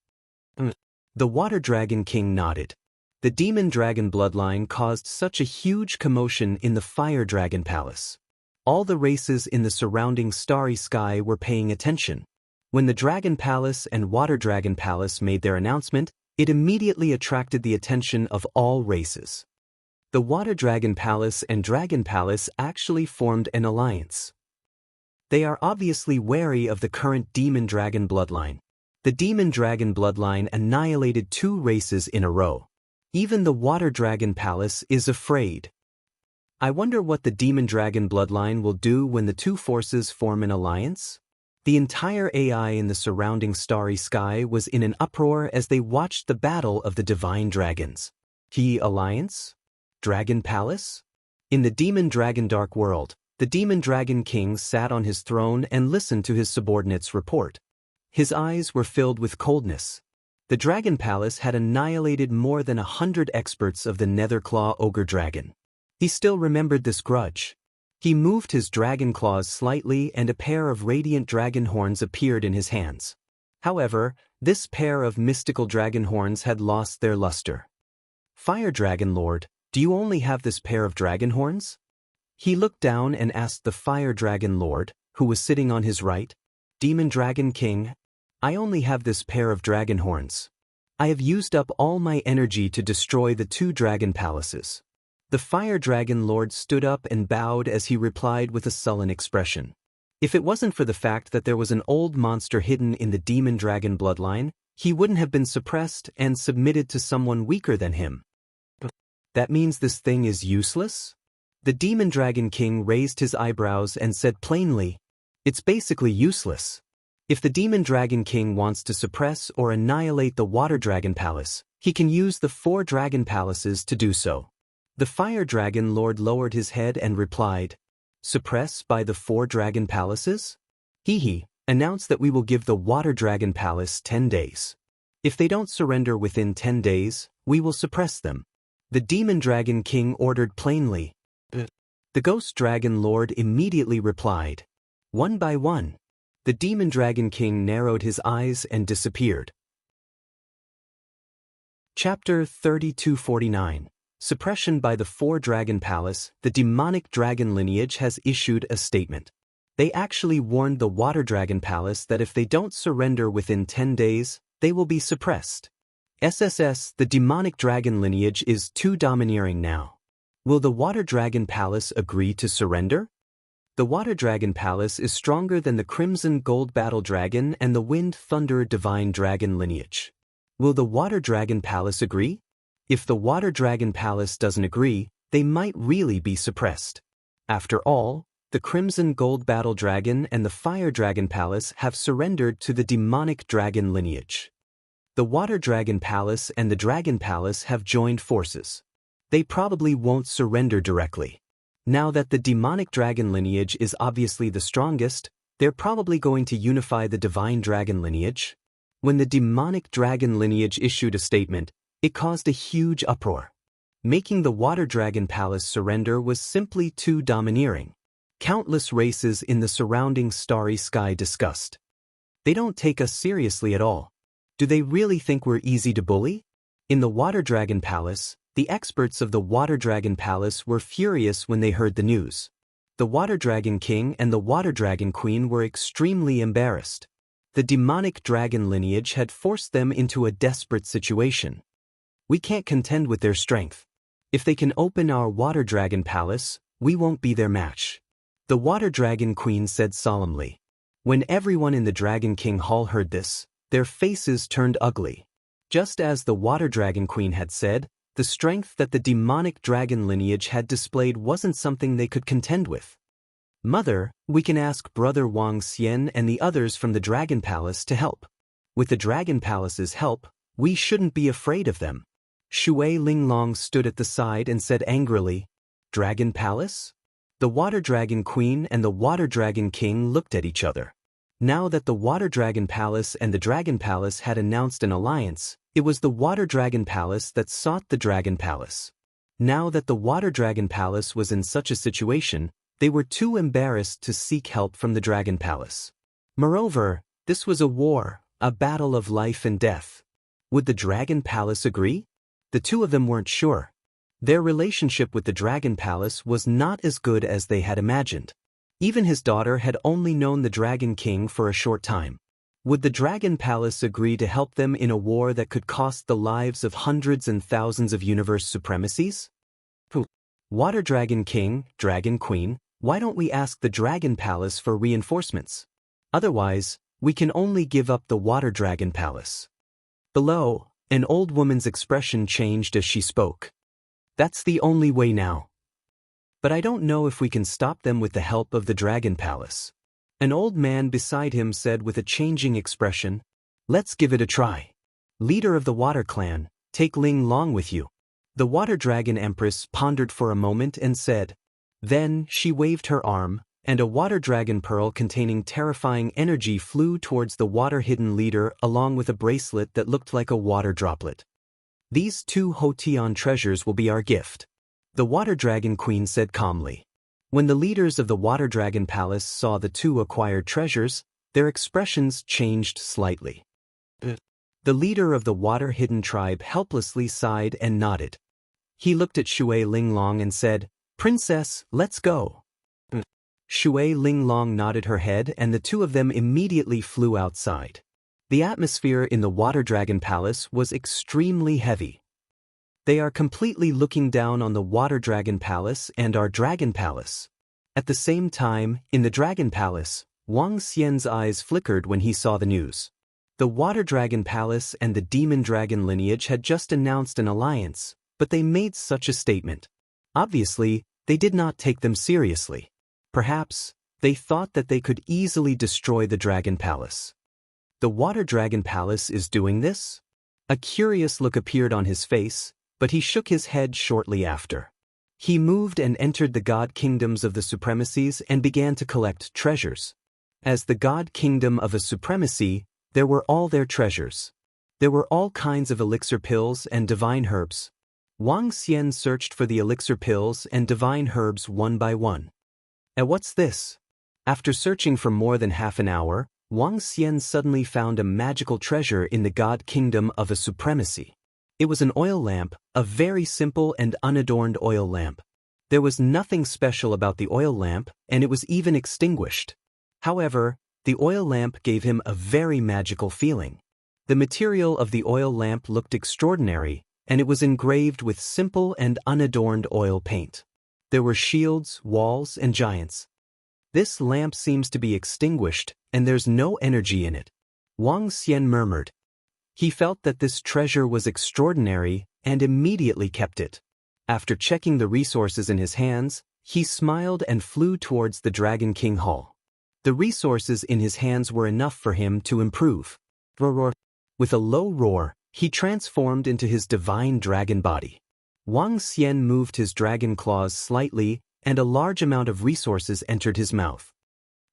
The Water Dragon King nodded. The Demon Dragon bloodline caused such a huge commotion in the Fire Dragon Palace. All the races in the surrounding starry sky were paying attention. When the Dragon Palace and Water Dragon Palace made their announcement, it immediately attracted the attention of all races. The Water Dragon Palace and Dragon Palace actually formed an alliance. They are obviously wary of the current Demon Dragon bloodline. The Demon Dragon bloodline annihilated 2 races in a row. Even the Water Dragon Palace is afraid. I wonder what the Demon Dragon bloodline will do when the 2 forces form an alliance? The entire AI in the surrounding starry sky was in an uproar as they watched the battle of the divine dragons. Alliance? Dragon Palace? In the Demon Dragon Dark World, the Demon Dragon King sat on his throne and listened to his subordinates report. His eyes were filled with coldness. The Dragon Palace had annihilated more than 100 experts of the Netherclaw Ogre Dragon. He still remembered this grudge. He moved his dragon claws slightly and a pair of radiant dragon horns appeared in his hands. However, this pair of mystical dragon horns had lost their luster. Fire Dragon Lord, do you only have this pair of dragon horns? He looked down and asked the Fire Dragon Lord, who was sitting on his right. Demon Dragon King, I only have this pair of dragon horns. I have used up all my energy to destroy the 2 dragon palaces. The Fire Dragon Lord stood up and bowed as he replied with a sullen expression. If it wasn't for the fact that there was an old monster hidden in the Demon Dragon bloodline, he wouldn't have been suppressed and submitted to someone weaker than him. That means this thing is useless? The Demon Dragon King raised his eyebrows and said plainly, it's basically useless. If the Demon Dragon King wants to suppress or annihilate the Water Dragon Palace, he can use the 4 dragon palaces to do so. The Fire Dragon Lord lowered his head and replied, suppress by the 4 dragon palaces? Announce that we will give the Water Dragon Palace 10 days. If they don't surrender within 10 days, we will suppress them. The Demon Dragon King ordered plainly. The Ghost Dragon Lord immediately replied. One by one. The Demon Dragon King narrowed his eyes and disappeared. Chapter 3249. Suppression by the 4 Dragon Palace. The demonic dragon lineage has issued a statement. They actually warned the Water Dragon Palace that if they don't surrender within 10 days, they will be suppressed. SSS, the demonic dragon lineage is too domineering now. Will the Water Dragon Palace agree to surrender? The Water Dragon Palace is stronger than the Crimson Gold Battle Dragon and the Wind Thunder Divine Dragon lineage. Will the Water Dragon Palace agree? If the Water Dragon Palace doesn't agree, they might really be suppressed. After all, The Crimson Gold Battle Dragon and the Fire Dragon Palace have surrendered to the demonic dragon lineage. The Water Dragon Palace and the Dragon Palace have joined forces. They probably won't surrender directly. Now that the demonic dragon lineage is obviously the strongest, they're probably going to unify the divine dragon lineage. When the demonic dragon lineage issued a statement, it caused a huge uproar. Making the Water Dragon Palace surrender was simply too domineering. Countless races in the surrounding starry sky discussed. They don't take us seriously at all. Do they really think we're easy to bully? In the Water Dragon Palace, the experts of the Water Dragon Palace were furious when they heard the news. The Water Dragon King and the Water Dragon Queen were extremely embarrassed. The demonic dragon lineage had forced them into a desperate situation. We can't contend with their strength. If they can open our Water Dragon Palace, we won't be their match. The Water Dragon Queen said solemnly. When everyone in the Dragon King Hall heard this, their faces turned ugly. Just as the Water Dragon Queen had said, the strength that the demonic dragon lineage had displayed wasn't something they could contend with. Mother, we can ask Brother Wang Xian and the others from the Dragon Palace to help. With the Dragon Palace's help, we shouldn't be afraid of them. Shui Linglong stood at the side and said angrily, Dragon Palace? The Water Dragon Queen and the Water Dragon King looked at each other. Now that the Water Dragon Palace and the Dragon Palace had announced an alliance, it was the Water Dragon Palace that sought the Dragon Palace. Now that the Water Dragon Palace was in such a situation, they were too embarrassed to seek help from the Dragon Palace. Moreover, this was a war, a battle of life and death. Would the Dragon Palace agree? The two of them weren't sure. Their relationship with the Dragon Palace was not as good as they had imagined. Even his daughter had only known the Dragon King for a short time. Would the Dragon Palace agree to help them in a war that could cost the lives of hundreds and thousands of universe supremacies? Water Dragon King, Dragon Queen, why don't we ask the Dragon Palace for reinforcements? Otherwise, we can only give up the Water Dragon Palace. Below, an old woman's expression changed as she spoke. That's the only way now. But I don't know if we can stop them with the help of the Dragon Palace. An old man beside him said with a changing expression, Let's give it a try. Leader of the Water Clan, take Ling Long with you. The Water Dragon Empress pondered for a moment and said. Then she waved her arm, and a Water Dragon pearl containing terrifying energy flew towards the Water Hidden leader along with a bracelet that looked like a water droplet. These two Hotian treasures will be our gift, the Water Dragon Queen said calmly. When the leaders of the Water Dragon Palace saw the two acquired treasures, their expressions changed slightly. The leader of the Water Hidden tribe helplessly sighed and nodded. He looked at Shui Linglong and said, Princess, let's go. Shui Linglong nodded her head and the two of them immediately flew outside. The atmosphere in the Water Dragon Palace was extremely heavy. They are completely looking down on the Water Dragon Palace and our Dragon Palace. At the same time, in the Dragon Palace, Wang Xian's eyes flickered when he saw the news. The Water Dragon Palace and the Demon Dragon lineage had just announced an alliance, but they made such a statement. Obviously, they did not take them seriously. Perhaps, they thought that they could easily destroy the Dragon Palace. The Water Dragon Palace is doing this? A curious look appeared on his face, but he shook his head shortly after. He moved and entered the God Kingdoms of the Supremacies and began to collect treasures. As the God Kingdom of a Supremacy, there were all their treasures. There were all kinds of elixir pills and divine herbs. Wang Xian searched for the elixir pills and divine herbs one by one. What's this? After searching for more than half an hour, Wang Xian suddenly found a magical treasure in the God Kingdom of a Supremacy. It was an oil lamp, a very simple and unadorned oil lamp. There was nothing special about the oil lamp, and it was even extinguished. However, the oil lamp gave him a very magical feeling. The material of the oil lamp looked extraordinary, and it was engraved with simple and unadorned oil paint. There were shields, walls, and giants. This lamp seems to be extinguished, and there's no energy in it. Wang Xian murmured. He felt that this treasure was extraordinary, and immediately kept it. After checking the resources in his hands, He smiled and flew towards the Dragon King Hall. The resources in his hands were enough for him to improve. Roar. With a low roar, he transformed into his divine dragon body. Wang Xian moved his dragon claws slightly, and a large amount of resources entered his mouth.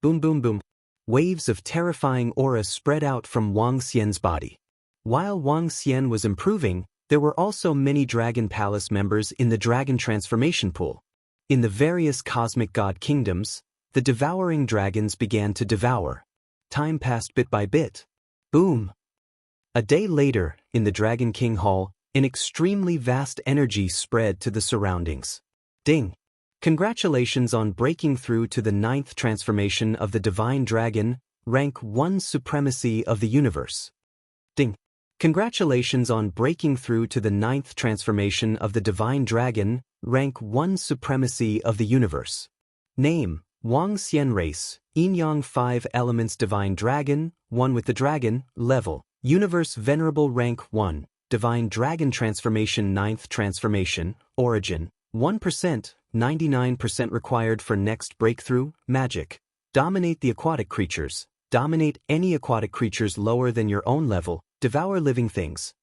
Boom boom boom. Waves of terrifying aura spread out from Wang Xian's body. While Wang Xian was improving, there were also many Dragon Palace members in the Dragon Transformation Pool. In the various cosmic god kingdoms, the devouring dragons began to devour. Time passed bit by bit. Boom! A day later, in the Dragon King Hall, an extremely vast energy spread to the surroundings. Ding! Congratulations on breaking through to the 9th transformation of the Divine Dragon, rank 1 supremacy of the universe. Ding! Congratulations on breaking through to the 9th transformation of the Divine Dragon, rank 1 supremacy of the universe. Name, Wang Xian race, Yin Yang 5 elements Divine Dragon, 1 with the Dragon, level, Universe Venerable rank 1, Divine Dragon transformation 9th transformation, origin, 1%, 99% required for next breakthrough, magic. Dominate the aquatic creatures, dominate any aquatic creatures lower than your own level, devour living things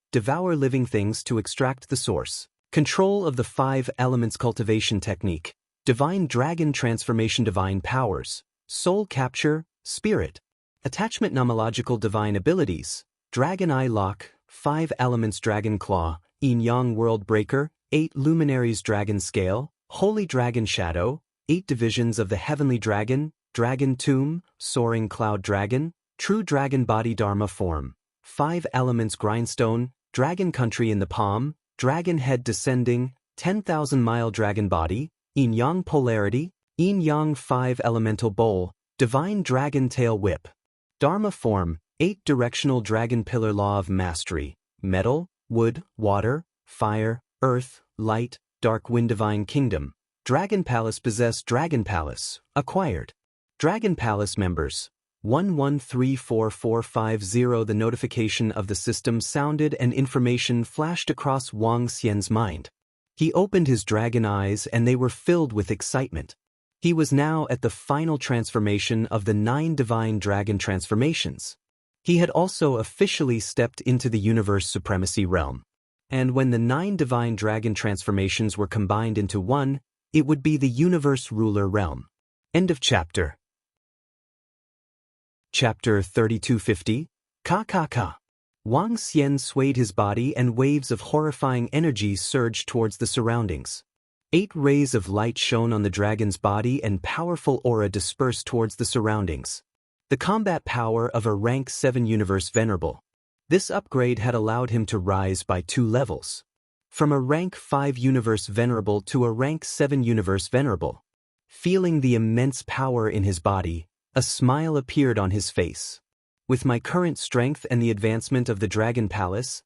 to extract the source. Control of the 5 elements cultivation technique, Divine Dragon transformation divine powers, soul capture, spirit. Attachment nomological divine abilities, Dragon Eye Lock, 5 elements Dragon Claw, Yin Yang World Breaker, 8 luminaries Dragon Scale, Holy Dragon Shadow, 8 divisions of the Heavenly Dragon, Dragon Tomb, Soaring Cloud Dragon, True Dragon Body Dharma Form, 5 elements Grindstone, Dragon Country in the Palm, Dragon Head Descending, 10,000-mile Dragon Body, Yin Yang Polarity, Yin Yang 5 Elemental Bowl, Divine Dragon Tail Whip. Dharma Form, 8 Directional Dragon Pillar Law of Mastery, Metal, Wood, Water, Fire, Earth, Light, Dark Wind Divine Kingdom. Dragon Palace possess Dragon Palace, acquired. Dragon Palace members. 11344550. The notification of the system sounded and information flashed across Wang Xian's mind. He opened his dragon eyes and they were filled with excitement. He was now at the final transformation of the 9 divine dragon transformations. He had also officially stepped into the universe supremacy realm. And when the 9 divine dragon transformations were combined into one, it would be the universe ruler realm. End of chapter. Chapter 3250, Ka. Wang Xian swayed his body and waves of horrifying energy surged towards the surroundings. 8 rays of light shone on the dragon's body and powerful aura dispersed towards the surroundings. The combat power of a rank 7 universe venerable. This upgrade had allowed him to rise by 2 levels. From a rank 5 universe venerable to a rank 7 universe venerable. Feeling the immense power in his body, a smile appeared on his face. With my current strength and the advancement of the Dragon Palace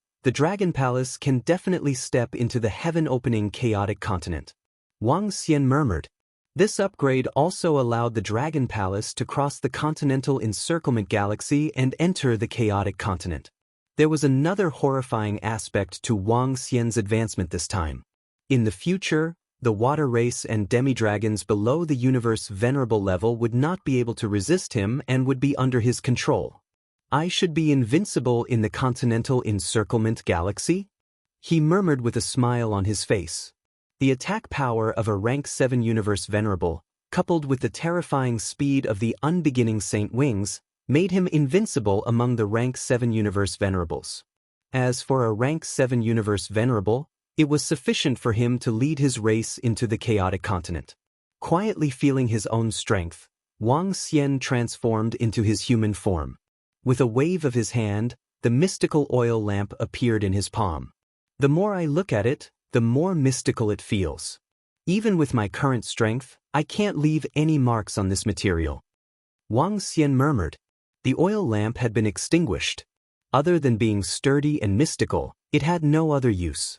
can definitely step into the heaven-opening chaotic continent. Wang Xian murmured. This upgrade also allowed the Dragon Palace to cross the continental encirclement galaxy and enter the chaotic continent. There was another horrifying aspect to Wang Xian's advancement this time. In the future, the water race and demi-dragons below the universe venerable level would not be able to resist him and would be under his control. I should be invincible in the continental encirclement galaxy? He murmured with a smile on his face. The attack power of a rank 7 universe venerable, coupled with the terrifying speed of the unbeginning Saint Wings, made him invincible among the rank 7 universe venerables. As for a rank 7 universe venerable, it was sufficient for him to lead his race into the chaotic continent. Quietly feeling his own strength, Wang Xian transformed into his human form. With a wave of his hand, the mystical oil lamp appeared in his palm. The more I look at it, the more mystical it feels. Even with my current strength, I can't leave any marks on this material. Wang Xian murmured. The oil lamp had been extinguished. Other than being sturdy and mystical, it had no other use.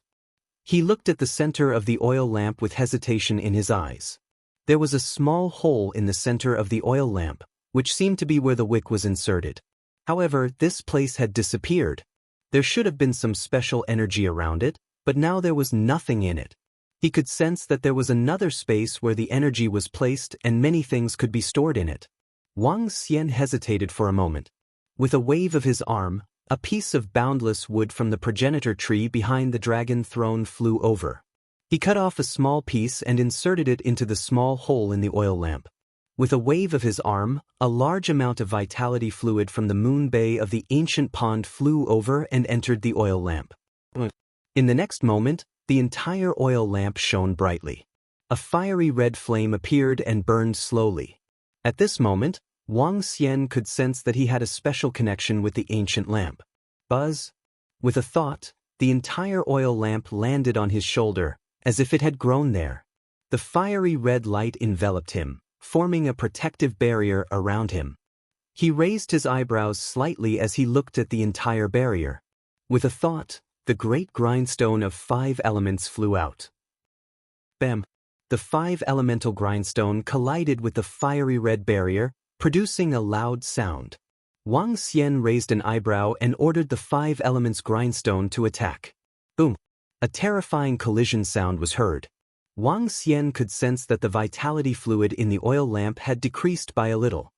He looked at the center of the oil lamp with hesitation in his eyes. There was a small hole in the center of the oil lamp, which seemed to be where the wick was inserted. However, this place had disappeared. There should have been some special energy around it, but now there was nothing in it. He could sense that there was another space where the energy was placed and many things could be stored in it. Wang Xian hesitated for a moment. With a wave of his arm, a piece of boundless wood from the progenitor tree behind the dragon throne flew over. He cut off a small piece and inserted it into the small hole in the oil lamp. With a wave of his arm, a large amount of vitality fluid from the moon bay of the ancient pond flew over and entered the oil lamp. In the next moment, the entire oil lamp shone brightly. A fiery red flame appeared and burned slowly. At this moment, Wang Xian could sense that he had a special connection with the ancient lamp. Buzz! With a thought, the entire oil lamp landed on his shoulder, as if it had grown there. The fiery red light enveloped him, forming a protective barrier around him. He raised his eyebrows slightly as he looked at the entire barrier. With a thought, the great grindstone of 5 elements flew out. Bam! The 5 elemental grindstone collided with the fiery red barrier, producing a loud sound. Wang Xian raised an eyebrow and ordered the 5 elements grindstone to attack. Boom! A terrifying collision sound was heard. Wang Xian could sense that the vitality fluid in the oil lamp had decreased by a little.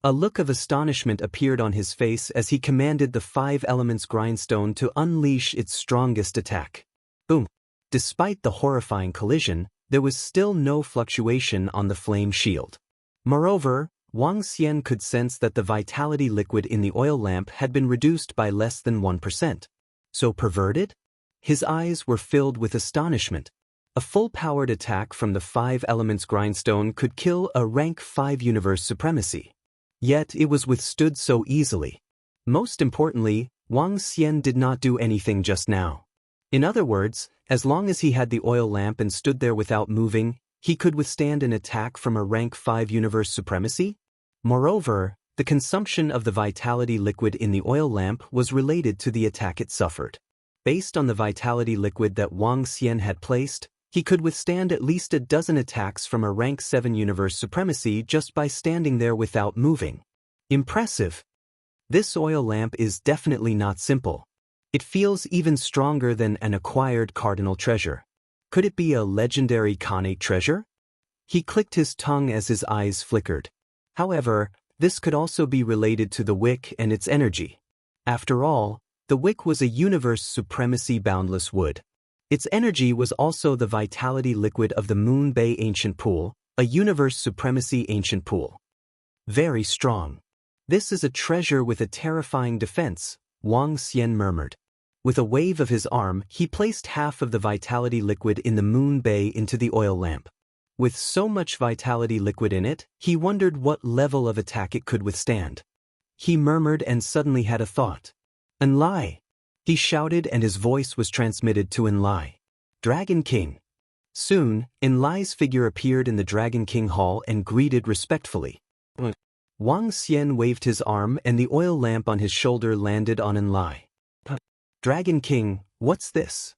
A look of astonishment appeared on his face as he commanded the 5 elements grindstone to unleash its strongest attack. Boom! Despite the horrifying collision, there was still no fluctuation on the flame shield. Moreover, Wang Xian could sense that the vitality liquid in the oil lamp had been reduced by less than 1%. So perverted? His eyes were filled with astonishment. A full-powered attack from the 5 elements grindstone could kill a rank 5 universe supremacy. Yet it was withstood so easily. Most importantly, Wang Xian did not do anything just now. In other words, as long as he had the oil lamp and stood there without moving, he could withstand an attack from a rank 5 universe supremacy. Moreover, the consumption of the vitality liquid in the oil lamp was related to the attack it suffered. Based on the vitality liquid that Wang Xian had placed, he could withstand at least a dozen attacks from a rank 7 universe supremacy just by standing there without moving. Impressive! This oil lamp is definitely not simple. It feels even stronger than an acquired cardinal treasure. Could it be a legendary Khanate treasure? He clicked his tongue as his eyes flickered. However, this could also be related to the wick and its energy. After all, the wick was a universe supremacy boundless wood. Its energy was also the vitality liquid of the Moon Bay Ancient Pool, a universe supremacy ancient pool. Very strong. This is a treasure with a terrifying defense, Wang Xian murmured. With a wave of his arm, he placed half of the vitality liquid in the Moon Bay into the oil lamp. With so much vitality liquid in it, he wondered what level of attack it could withstand. He murmured and suddenly had a thought. Enlai! He shouted and his voice was transmitted to Enlai. Dragon King. Soon, Enlai's figure appeared in the Dragon King Hall and greeted respectfully. Wang Xian waved his arm and the oil lamp on his shoulder landed on Enlai. Dragon King, what's this?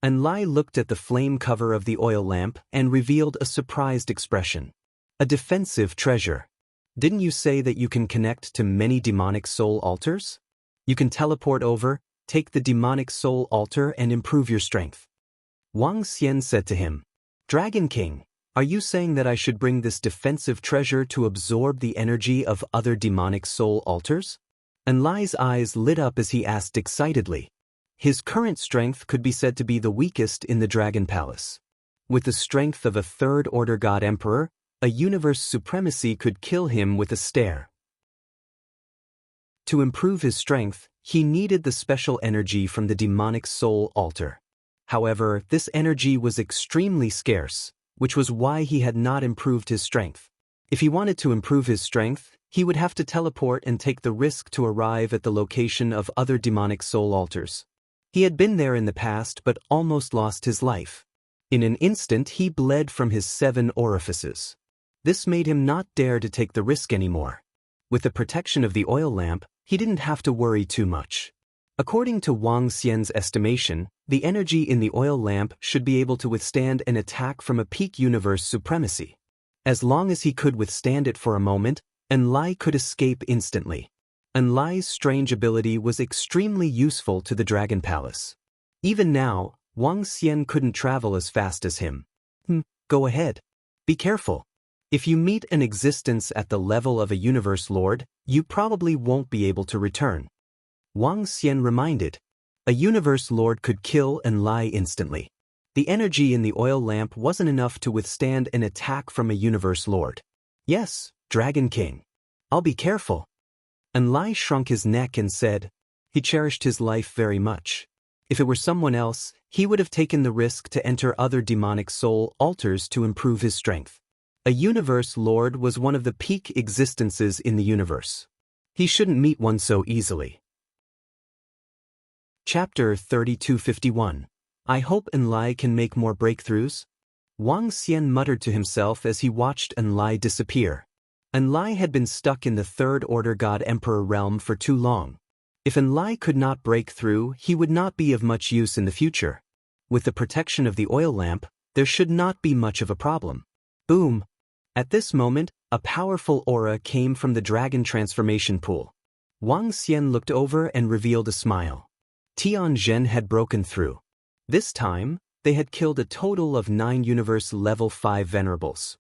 Enlai looked at the flame cover of the oil lamp and revealed a surprised expression. A defensive treasure. Didn't you say that you can connect to many demonic soul altars? You can teleport over, take the demonic soul altar and improve your strength. Wang Xian said to him, Dragon King, are you saying that I should bring this defensive treasure to absorb the energy of other demonic soul altars? Enlai's eyes lit up as he asked excitedly. His current strength could be said to be the weakest in the Dragon Palace. With the strength of a third-order God Emperor, a universe supremacy could kill him with a stare. To improve his strength, he needed the special energy from the demonic soul altar. However, this energy was extremely scarce, which was why he had not improved his strength. If he wanted to improve his strength, he would have to teleport and take the risk to arrive at the location of other demonic soul altars. He had been there in the past but almost lost his life. In an instant he bled from his 7 orifices. This made him not dare to take the risk anymore. With the protection of the oil lamp, he didn't have to worry too much. According to Wang Xian's estimation, the energy in the oil lamp should be able to withstand an attack from a peak universe supremacy. As long as he could withstand it for a moment, Enlai could escape instantly. Enlai's strange ability was extremely useful to the Dragon Palace. Even now, Wang Xian couldn't travel as fast as him. Go ahead. Be careful. If you meet an existence at the level of a universe lord, you probably won't be able to return. Wang Xian reminded. A universe lord could kill Enlai instantly. The energy in the oil lamp wasn't enough to withstand an attack from a universe lord. Yes, Dragon King. I'll be careful. Enlai shrunk his neck and said, he cherished his life very much. If it were someone else, he would have taken the risk to enter other demonic soul altars to improve his strength. A universe lord was one of the peak existences in the universe. He shouldn't meet one so easily. Chapter 3251. I hope Enlai can make more breakthroughs. Wang Xian muttered to himself as he watched Enlai disappear. Enlai had been stuck in the Third Order God Emperor realm for too long. If Enlai could not break through, he would not be of much use in the future. With the protection of the oil lamp, there should not be much of a problem. Boom! At this moment, a powerful aura came from the dragon transformation pool. Wang Xian looked over and revealed a smile. Tianzhen had broken through. This time, they had killed a total of 9 Universe Level 5 Venerables.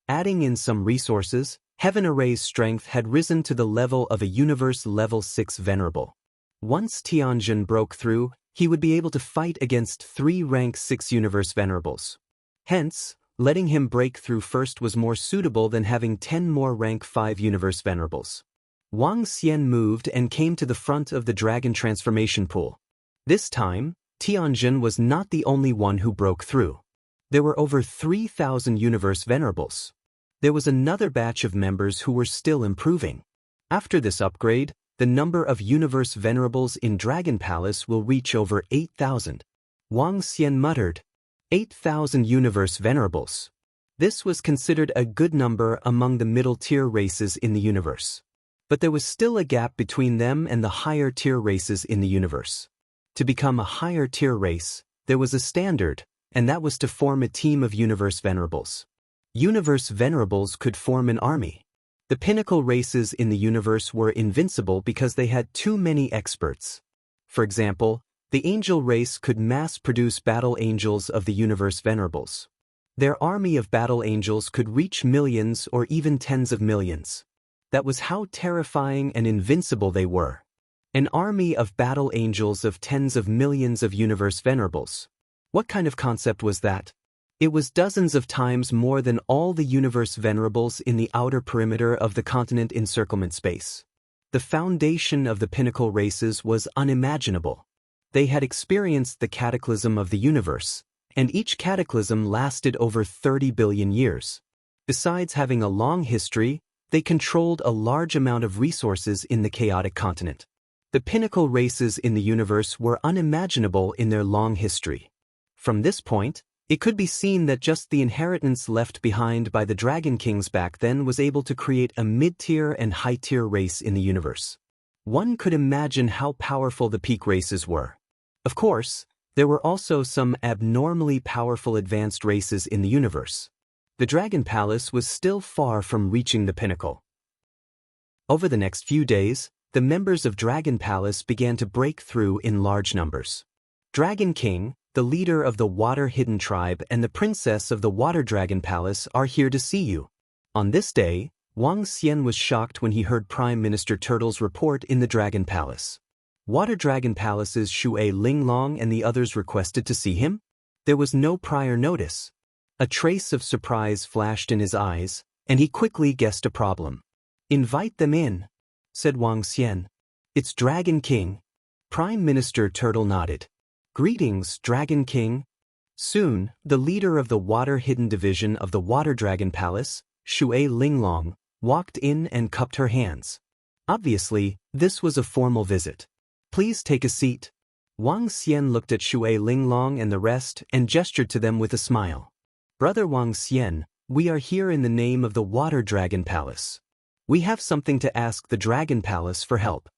Adding in some resources, Heaven Array's strength had risen to the level of a Universe Level 6 Venerable. Once Tianzhen broke through, he would be able to fight against 3 Rank 6 Universe Venerables. Hence, letting him break through first was more suitable than having 10 more Rank 5 Universe Venerables. Wang Xian moved and came to the front of the dragon transformation pool. This time, Tianzhen was not the only one who broke through. There were over 3,000 Universe Venerables. There was another batch of members who were still improving. After this upgrade, the number of Universe Venerables in Dragon Palace will reach over 8,000. Wang Xian muttered, 8,000 Universe Venerables. This was considered a good number among the middle-tier races in the universe. But there was still a gap between them and the higher-tier races in the universe. To become a higher-tier race, there was a standard, and that was to form a team of Universe Venerables. Universe Venerables could form an army. The pinnacle races in the universe were invincible because they had too many experts. For example, the angel race could mass-produce battle angels of the Universe Venerables. Their army of battle angels could reach millions or even tens of millions. That was how terrifying and invincible they were. An army of battle angels of tens of millions of Universe Venerables. What kind of concept was that? It was dozens of times more than all the Universe Venerables in the outer perimeter of the continent encirclement space. The foundation of the pinnacle races was unimaginable. They had experienced the cataclysm of the universe, and each cataclysm lasted over 30 billion years. Besides having a long history, they controlled a large amount of resources in the chaotic continent. The pinnacle races in the universe were unimaginable in their long history. From this point, it could be seen that just the inheritance left behind by the Dragon Kings back then was able to create a mid-tier and high-tier race in the universe. One could imagine how powerful the peak races were. Of course, there were also some abnormally powerful advanced races in the universe. The Dragon Palace was still far from reaching the pinnacle. Over the next few days, the members of Dragon Palace began to break through in large numbers. Dragon King, the leader of the Water Hidden Tribe and the princess of the Water Dragon Palace are here to see you. On this day, Wang Xian was shocked when he heard Prime Minister Turtle's report in the Dragon Palace. Water Dragon Palace's Shui Linglong and the others requested to see him? There was no prior notice. A trace of surprise flashed in his eyes, and he quickly guessed a problem. Invite them in, said Wang Xian. It's Dragon King. Prime Minister Turtle nodded. Greetings, Dragon King. Soon, the leader of the Water Hidden Division of the Water Dragon Palace, Shui Linglong, walked in and cupped her hands. Obviously, this was a formal visit. Please take a seat. Wang Xian looked at Shui Linglong and the rest and gestured to them with a smile. Brother Wang Xian, we are here in the name of the Water Dragon Palace. We have something to ask the Dragon Palace for help.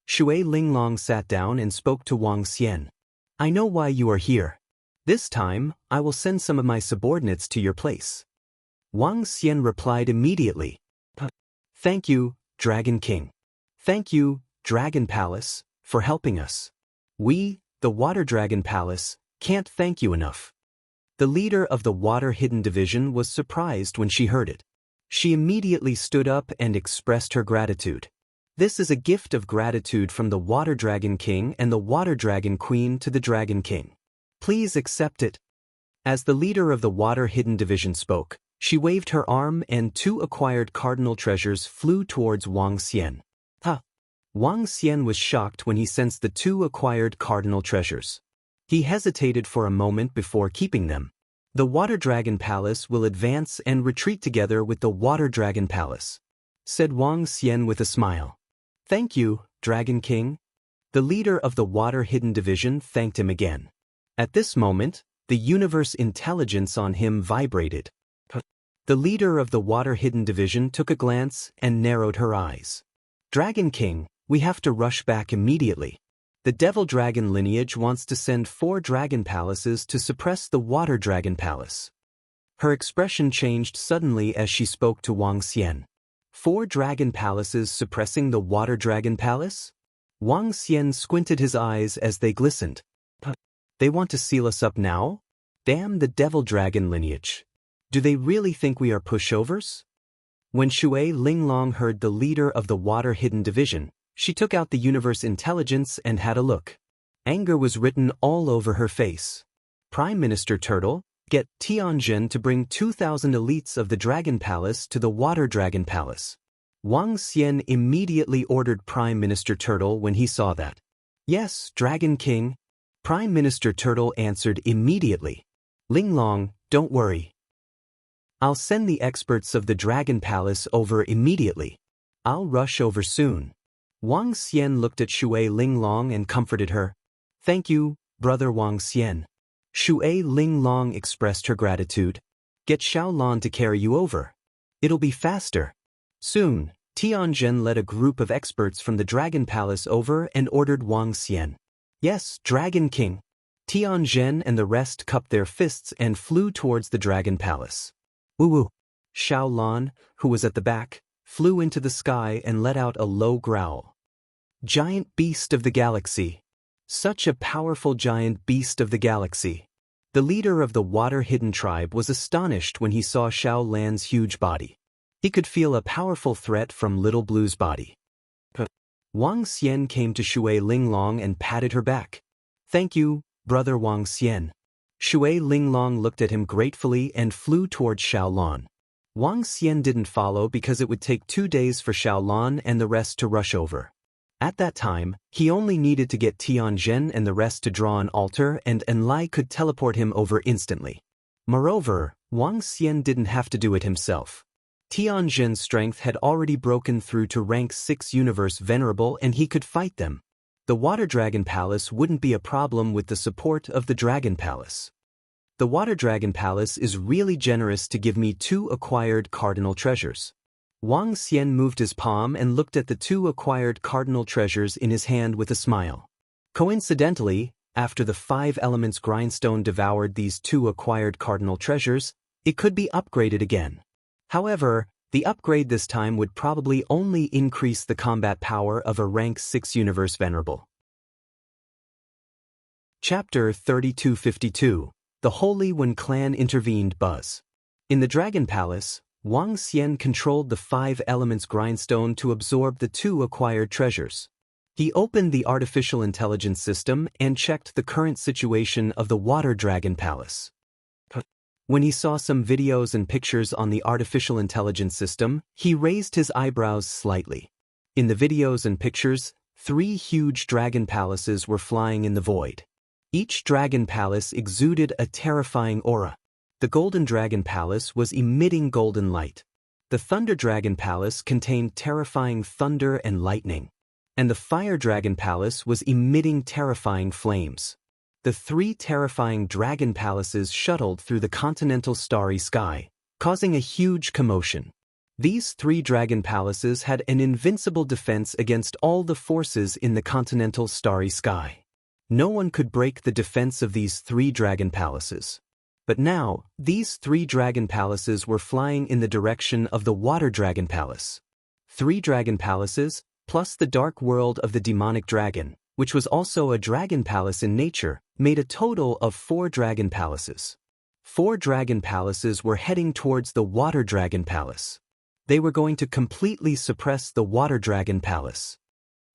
Shui Linglong sat down and spoke to Wang Xian. I know why you are here. This time, I will send some of my subordinates to your place. Wang Xian replied immediately. Thank you, Dragon King. Thank you, Dragon Palace, for helping us. We, the Water Dragon Palace, Can't thank you enough. The leader of the Water Hidden Division was surprised when she heard it. She immediately stood up and expressed her gratitude. This is a gift of gratitude from the Water Dragon King and the Water Dragon Queen to the Dragon King. Please accept it. As the leader of the Water Hidden Division spoke, she waved her arm and 2 acquired cardinal treasures flew towards Wang Xian. Wang Xian was shocked when he sensed the 2 acquired cardinal treasures. He hesitated for a moment before keeping them. The Water Dragon Palace will advance and retreat together with the Water Dragon Palace, said Wang Xian with a smile. Thank you, Dragon King. The leader of the Water Hidden Division thanked him again. At this moment, the universe intelligence on him vibrated. The leader of the Water Hidden Division took a glance and narrowed her eyes. Dragon King, we have to rush back immediately. The Devil Dragon lineage wants to send 4 dragon palaces to suppress the Water Dragon Palace. Her expression changed suddenly as she spoke to Wang Xian. 4 dragon palaces suppressing the Water Dragon Palace? Wang Xian squinted his eyes as they glistened. They want to seal us up now? Damn the Devil Dragon lineage. Do they really think we are pushovers? When Shui Linglong heard the leader of the Water Hidden Division, she took out the universe intelligence and had a look. Anger was written all over her face. Prime Minister Turtle, get Tianjin to bring 2,000 elites of the Dragon Palace to the Water Dragon Palace. Wang Xian immediately ordered Prime Minister Turtle when he saw that. Yes, Dragon King. Prime Minister Turtle answered immediately. Linglong, don't worry. I'll send the experts of the Dragon Palace over immediately. I'll rush over soon. Wang Xian looked at Shui Linglong and comforted her. Thank you, brother Wang Xian. Shui Linglong expressed her gratitude. Get Xiaolan to carry you over. It'll be faster. Soon, Tianjin led a group of experts from the Dragon Palace over and ordered Wang Xian. Yes, Dragon King. Tianjin and the rest cupped their fists and flew towards the Dragon Palace. Woo-woo. Xiaolan, who was at the back, flew into the sky and let out a low growl. Giant beast of the galaxy. Such a powerful giant beast of the galaxy. The leader of the Water Hidden Tribe was astonished when he saw Xiaolan's huge body. He could feel a powerful threat from Little Blue's body. Wang Xian came to Shui Linglong and patted her back. Thank you, brother Wang Xian. Shui Linglong looked at him gratefully and flew towards Xiaolan. Wang Xian didn't follow because it would take 2 days for Xiaolan and the rest to rush over. At that time, he only needed to get Tianjin and the rest to draw an altar and Enlai could teleport him over instantly. Moreover, Wang Xian didn't have to do it himself. Tianjin's strength had already broken through to rank 6 Universe Venerable and he could fight them. The Water Dragon Palace wouldn't be a problem with the support of the Dragon Palace. The Water Dragon Palace is really generous to give me 2 acquired cardinal treasures. Wang Xian moved his palm and looked at the 2 acquired cardinal treasures in his hand with a smile. Coincidentally, after the 5 elements grindstone devoured these 2 acquired cardinal treasures, it could be upgraded again. However, the upgrade this time would probably only increase the combat power of a rank 6 Universe Venerable. Chapter 3252. The Holy One Clan Intervened Buzz. In the Dragon Palace, Wang Xian controlled the 5 elements grindstone to absorb the 2 acquired treasures. He opened the artificial intelligence system and checked the current situation of the Water Dragon Palace. When he saw some videos and pictures on the artificial intelligence system, he raised his eyebrows slightly. In the videos and pictures, 3 huge dragon palaces were flying in the void. Each dragon palace exuded a terrifying aura. The Golden Dragon Palace was emitting golden light. The Thunder Dragon Palace contained terrifying thunder and lightning. And the Fire Dragon Palace was emitting terrifying flames. The 3 terrifying dragon palaces shuttled through the continental starry sky, causing a huge commotion. These 3 dragon palaces had an invincible defense against all the forces in the continental starry sky. No one could break the defense of these 3 dragon palaces. But now, these 3 dragon palaces were flying in the direction of the Water Dragon Palace. 3 dragon palaces, plus the dark world of the demonic dragon, which was also a dragon palace in nature, made a total of 4 dragon palaces. 4 dragon palaces were heading towards the water dragon palace. They were going to completely suppress the water dragon palace.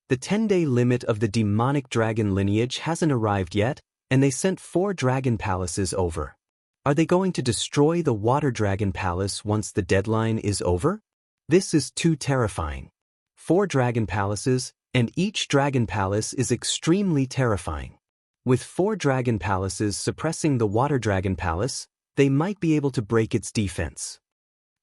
The 10-day limit of the demonic dragon lineage hasn't arrived yet, and they sent 4 dragon palaces over. Are they going to destroy the water dragon palace once the deadline is over? This is too terrifying. 4 dragon palaces, and each dragon palace is extremely terrifying. With 4 dragon palaces suppressing the water dragon palace, they might be able to break its defense.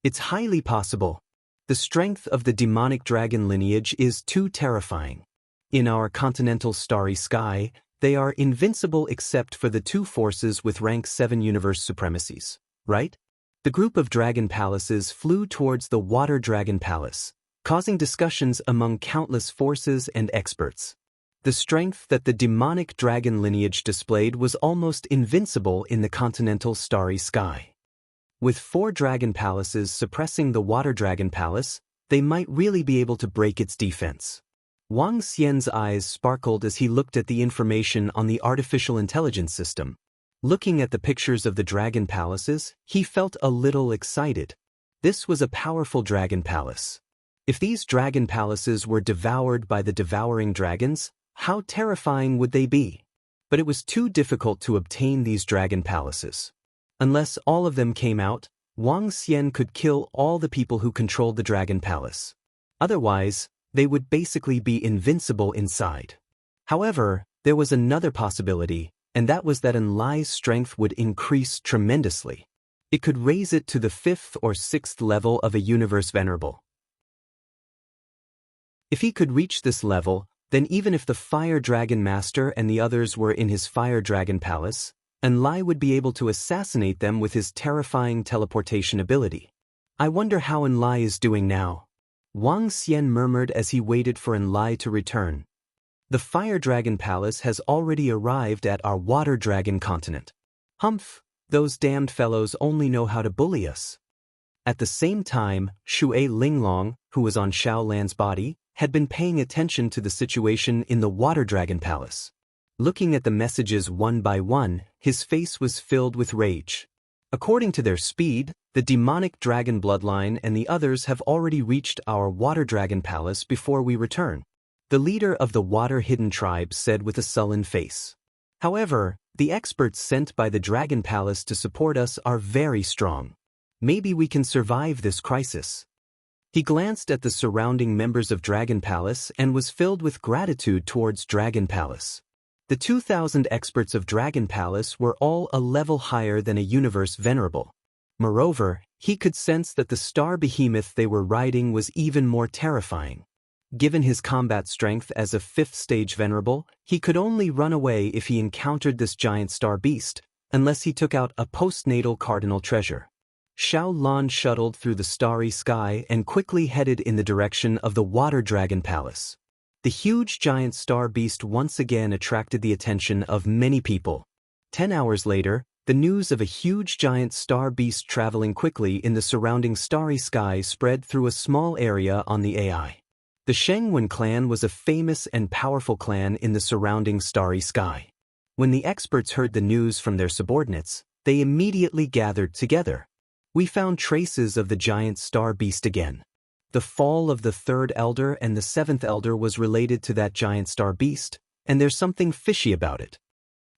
It's highly possible. The strength of the demonic dragon lineage is too terrifying. In our continental starry sky, they are invincible except for the 2 forces with rank 7 universe supremacies, right? The group of dragon palaces flew towards the water dragon palace, causing discussions among countless forces and experts. The strength that the demonic dragon lineage displayed was almost invincible in the continental starry sky. With 4 dragon palaces suppressing the water dragon palace, they might really be able to break its defense. Wang Xian's eyes sparkled as he looked at the information on the artificial intelligence system. Looking at the pictures of the dragon palaces, he felt a little excited. This was a powerful dragon palace. If these dragon palaces were devoured by the devouring dragons, how terrifying would they be? But it was too difficult to obtain these dragon palaces. Unless all of them came out, Wang Xian could kill all the people who controlled the dragon palace. Otherwise, they would basically be invincible inside. However, there was another possibility, and that was that Enlai's strength would increase tremendously. It could raise it to the 5th or 6th level of a universe venerable. If he could reach this level, then even if the Fire Dragon Master and the others were in his Fire Dragon Palace, Enlai would be able to assassinate them with his terrifying teleportation ability. I wonder how Enlai is doing now. Wang Xian murmured as he waited for Enlai to return. The Fire Dragon Palace has already arrived at our Water Dragon continent. Humph, those damned fellows only know how to bully us. At the same time, Shui Linglong, who was on Xiao Lan's body, had been paying attention to the situation in the Water Dragon Palace. Looking at the messages one by one, his face was filled with rage. According to their speed, the demonic dragon bloodline and the others have already reached our Water Dragon Palace before we return. The leader of the Water Hidden Tribe said with a sullen face. However, the experts sent by the Dragon Palace to support us are very strong. Maybe we can survive this crisis. He glanced at the surrounding members of Dragon Palace and was filled with gratitude towards Dragon Palace. The 2,000 experts of Dragon Palace were all a level higher than a universe venerable. Moreover, he could sense that the star behemoth they were riding was even more terrifying. Given his combat strength as a 5th stage venerable, he could only run away if he encountered this giant star beast, unless he took out a postnatal cardinal treasure. Xiao Lan shuttled through the starry sky and quickly headed in the direction of the Water Dragon Palace. The huge giant star beast once again attracted the attention of many people. 10 hours later, the news of a huge giant star beast traveling quickly in the surrounding starry sky spread through a small area on the AI. The Shengwen clan was a famous and powerful clan in the surrounding starry sky. When the experts heard the news from their subordinates, they immediately gathered together. We found traces of the giant star beast again. The fall of the 3rd elder and the 7th elder was related to that giant star beast, and there's something fishy about it.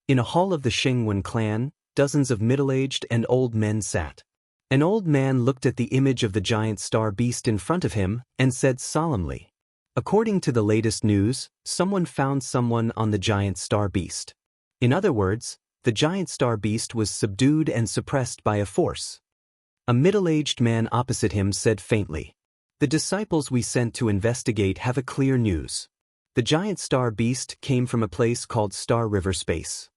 In a hall of the Shengwen clan, dozens of middle-aged and old men sat. An old man looked at the image of the giant star beast in front of him and said solemnly, "According to the latest news, someone found someone on the giant star beast." In other words, the giant star beast was subdued and suppressed by a force. A middle-aged man opposite him said faintly, "The disciples we sent to investigate have a clear news. The giant star beast came from a place called Star River Space."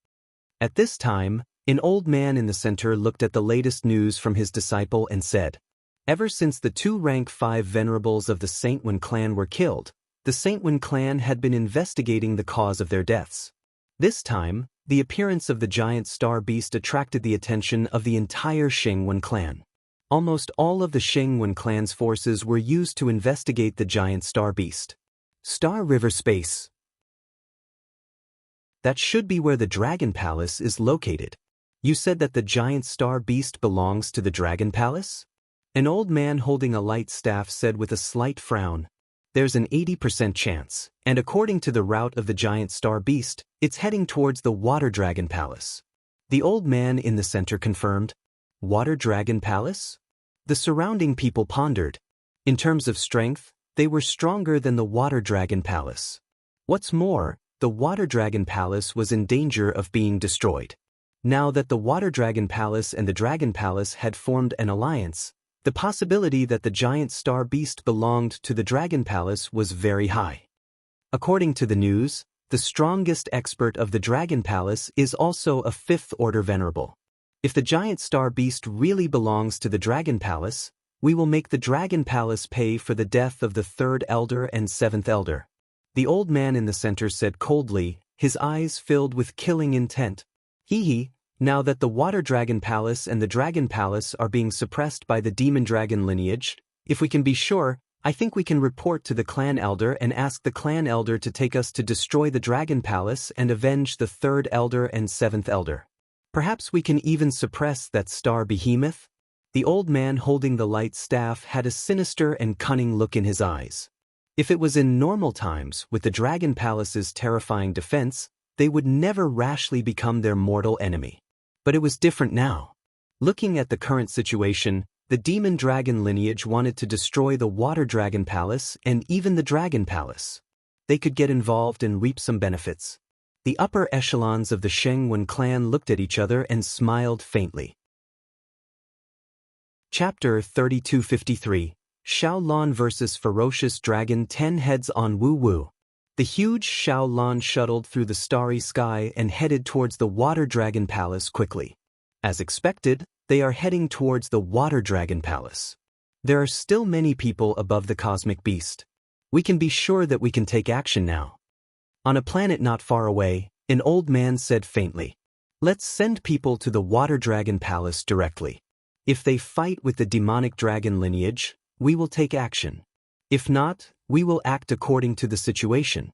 At this time, an old man in the center looked at the latest news from his disciple and said, "Ever since the 2 rank 5 venerables of the Saintwen clan were killed, the Saintwen clan had been investigating the cause of their deaths. This time, the appearance of the giant star beast attracted the attention of the entire Shengwen clan. Almost all of the Shengwen clan's forces were used to investigate the giant star beast. Star River Space. That should be where the Dragon Palace is located. You said that the giant star beast belongs to the Dragon Palace? An old man holding a light staff said with a slight frown. There's an 80% chance, and according to the route of the giant star beast, it's heading towards the Water Dragon Palace. The old man in the center confirmed. Water Dragon Palace? The surrounding people pondered. In terms of strength, they were stronger than the Water Dragon Palace. What's more, the Water Dragon Palace was in danger of being destroyed. Now that the Water Dragon Palace and the Dragon Palace had formed an alliance, the possibility that the giant star beast belonged to the Dragon Palace was very high. According to the news, the strongest expert of the Dragon Palace is also a fifth-order venerable. If the giant star beast really belongs to the Dragon Palace, we will make the Dragon Palace pay for the death of the third elder and seventh elder. The old man in the center said coldly, his eyes filled with killing intent. Hee. Now that the Water Dragon Palace and the Dragon Palace are being suppressed by the Demon Dragon lineage, if we can be sure, I think we can report to the Clan Elder and ask the Clan Elder to take us to destroy the Dragon Palace and avenge the third elder and seventh elder. Perhaps we can even suppress that star behemoth? The old man holding the light staff had a sinister and cunning look in his eyes. If it was in normal times, with the Dragon Palace's terrifying defense, they would never rashly become their mortal enemy. But it was different now. Looking at the current situation, the Demon Dragon lineage wanted to destroy the Water Dragon Palace and even the Dragon Palace. They could get involved and reap some benefits. The upper echelons of the Shengwen clan looked at each other and smiled faintly. Chapter 3253, Xiaolan vs. Ferocious Dragon 10 Heads on Wu Wu. The huge Xiaolan shuttled through the starry sky and headed towards the Water Dragon Palace quickly. As expected, they are heading towards the Water Dragon Palace. There are still many people above the cosmic beast. We can be sure that we can take action now. On a planet not far away, an old man said faintly, let's send people to the Water Dragon Palace directly. If they fight with the demonic dragon lineage, we will take action. If not, we will act according to the situation.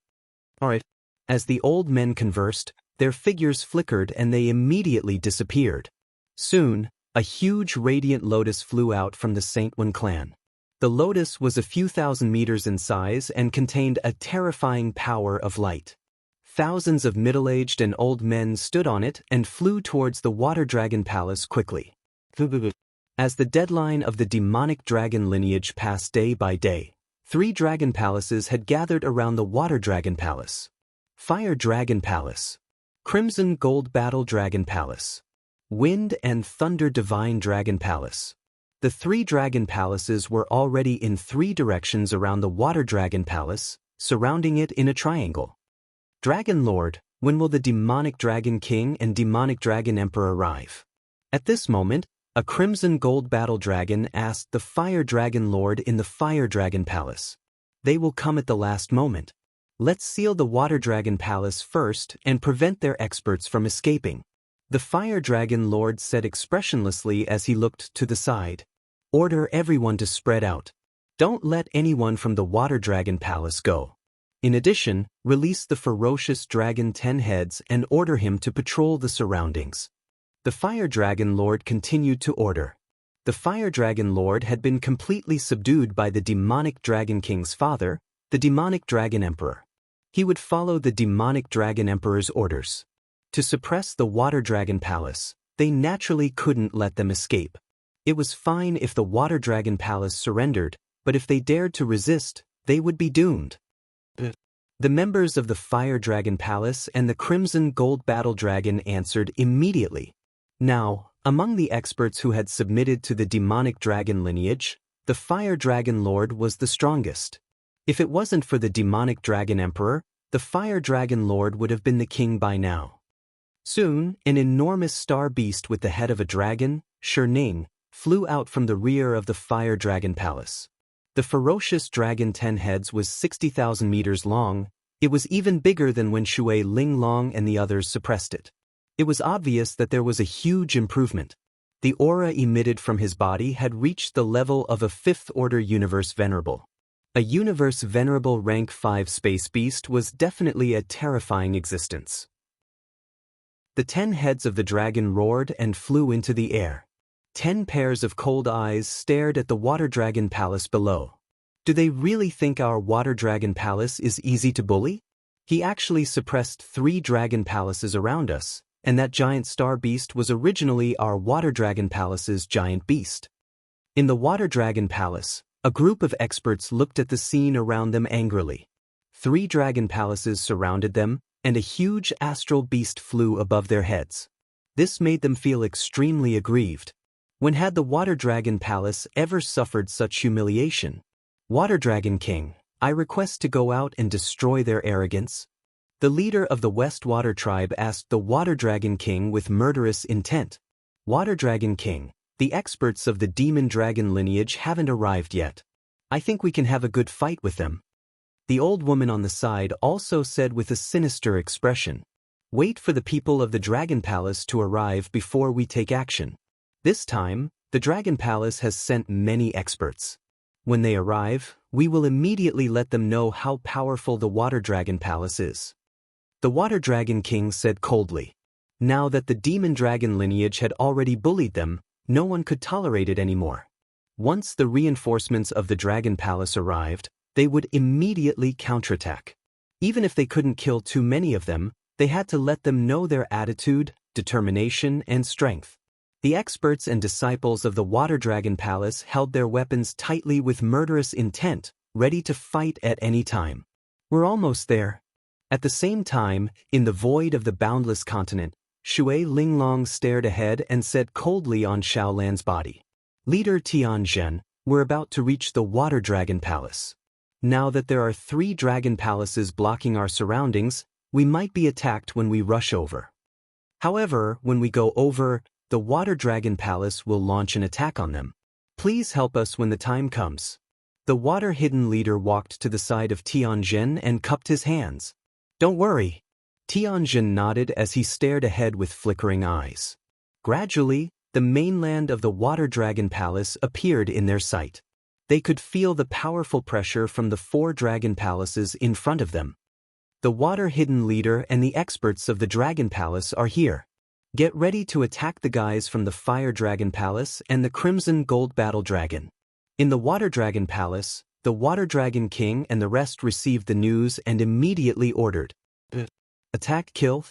Alright. As the old men conversed, their figures flickered and they immediately disappeared. Soon, a huge radiant lotus flew out from the Saintwen clan. The lotus was a few thousand meters in size and contained a terrifying power of light. Thousands of middle-aged and old men stood on it and flew towards the Water Dragon Palace quickly. As the deadline of the demonic dragon lineage passed day by day, 3 dragon palaces had gathered around the Water Dragon Palace. Fire Dragon Palace, Crimson Gold Battle Dragon Palace, Wind and Thunder Divine Dragon Palace. The 3 dragon palaces were already in 3 directions around the Water Dragon Palace, surrounding it in a triangle. Dragon Lord, when will the Demonic Dragon King and Demonic Dragon Emperor arrive? At this moment, a Crimson Gold Battle Dragon asked the Fire Dragon Lord in the Fire Dragon Palace. They will come at the last moment. Let's seal the Water Dragon Palace first and prevent their experts from escaping. The Fire Dragon Lord said expressionlessly as he looked to the side. Order everyone to spread out. Don't let anyone from the Water Dragon Palace go. In addition, release the ferocious dragon 10 Heads and order him to patrol the surroundings. The Fire Dragon Lord continued to order. The Fire Dragon Lord had been completely subdued by the Demonic Dragon King's father, the Demonic Dragon Emperor. He would follow the Demonic Dragon Emperor's orders. To suppress the Water Dragon Palace, they naturally couldn't let them escape. It was fine if the Water Dragon Palace surrendered, but if they dared to resist, they would be doomed. The members of the Fire Dragon Palace and the Crimson Gold Battle Dragon answered immediately. Now, among the experts who had submitted to the demonic dragon lineage, the Fire Dragon Lord was the strongest. If it wasn't for the demonic dragon emperor, the Fire Dragon Lord would have been the king by now. Soon, an enormous star beast with the head of a dragon, Shining, flew out from the rear of the Fire Dragon Palace. The ferocious dragon 10 Heads was 60,000 meters long. It was even bigger than when Shui Linglong and the others suppressed it. It was obvious that there was a huge improvement. The aura emitted from his body had reached the level of a 5th-order universe venerable. A universe venerable rank 5 space beast was definitely a terrifying existence. The 10 heads of the dragon roared and flew into the air. 10 pairs of cold eyes stared at the water dragon palace below. Do they really think our water dragon palace is easy to bully? He actually suppressed 3 dragon palaces around us, and that giant star beast was originally our water dragon palace's giant beast. In the water dragon palace, a group of experts looked at the scene around them angrily. 3 dragon palaces surrounded them, and a huge astral beast flew above their heads. This made them feel extremely aggrieved. When had the water dragon palace ever suffered such humiliation? Water Dragon King, I request to go out and destroy their arrogance. The leader of the West Water Tribe asked the Water Dragon King with murderous intent. Water Dragon King, the experts of the demon dragon lineage haven't arrived yet. I think we can have a good fight with them. The old woman on the side also said with a sinister expression. Wait for the people of the Dragon Palace to arrive before we take action. This time, the Dragon Palace has sent many experts. When they arrive, we will immediately let them know how powerful the Water Dragon Palace is. The Water Dragon King said coldly. Now that the demon dragon lineage had already bullied them, no one could tolerate it anymore. Once the reinforcements of the Dragon Palace arrived, they would immediately counterattack. Even if they couldn't kill too many of them, they had to let them know their attitude, determination, and strength. The experts and disciples of the Water Dragon Palace held their weapons tightly with murderous intent, ready to fight at any time. We're almost there. At the same time, in the void of the boundless continent, Shui Linglong stared ahead and said coldly on Xiaolan's body. Leader Tianzhen, we're about to reach the Water Dragon Palace. Now that there are 3 dragon palaces blocking our surroundings, we might be attacked when we rush over. However, when we go over, the Water Dragon Palace will launch an attack on them. Please help us when the time comes. The Water Hidden Leader walked to the side of Tianzhen and cupped his hands. Don't worry. Tianzhen nodded as he stared ahead with flickering eyes. Gradually, the mainland of the Water Dragon Palace appeared in their sight. They could feel the powerful pressure from the 4 dragon palaces in front of them. The Water Hidden Leader and the experts of the Dragon Palace are here. Get ready to attack the guys from the Fire Dragon Palace and the Crimson Gold Battle Dragon. In the Water Dragon Palace, the Water Dragon King and the rest received the news and immediately ordered. Attack, kill.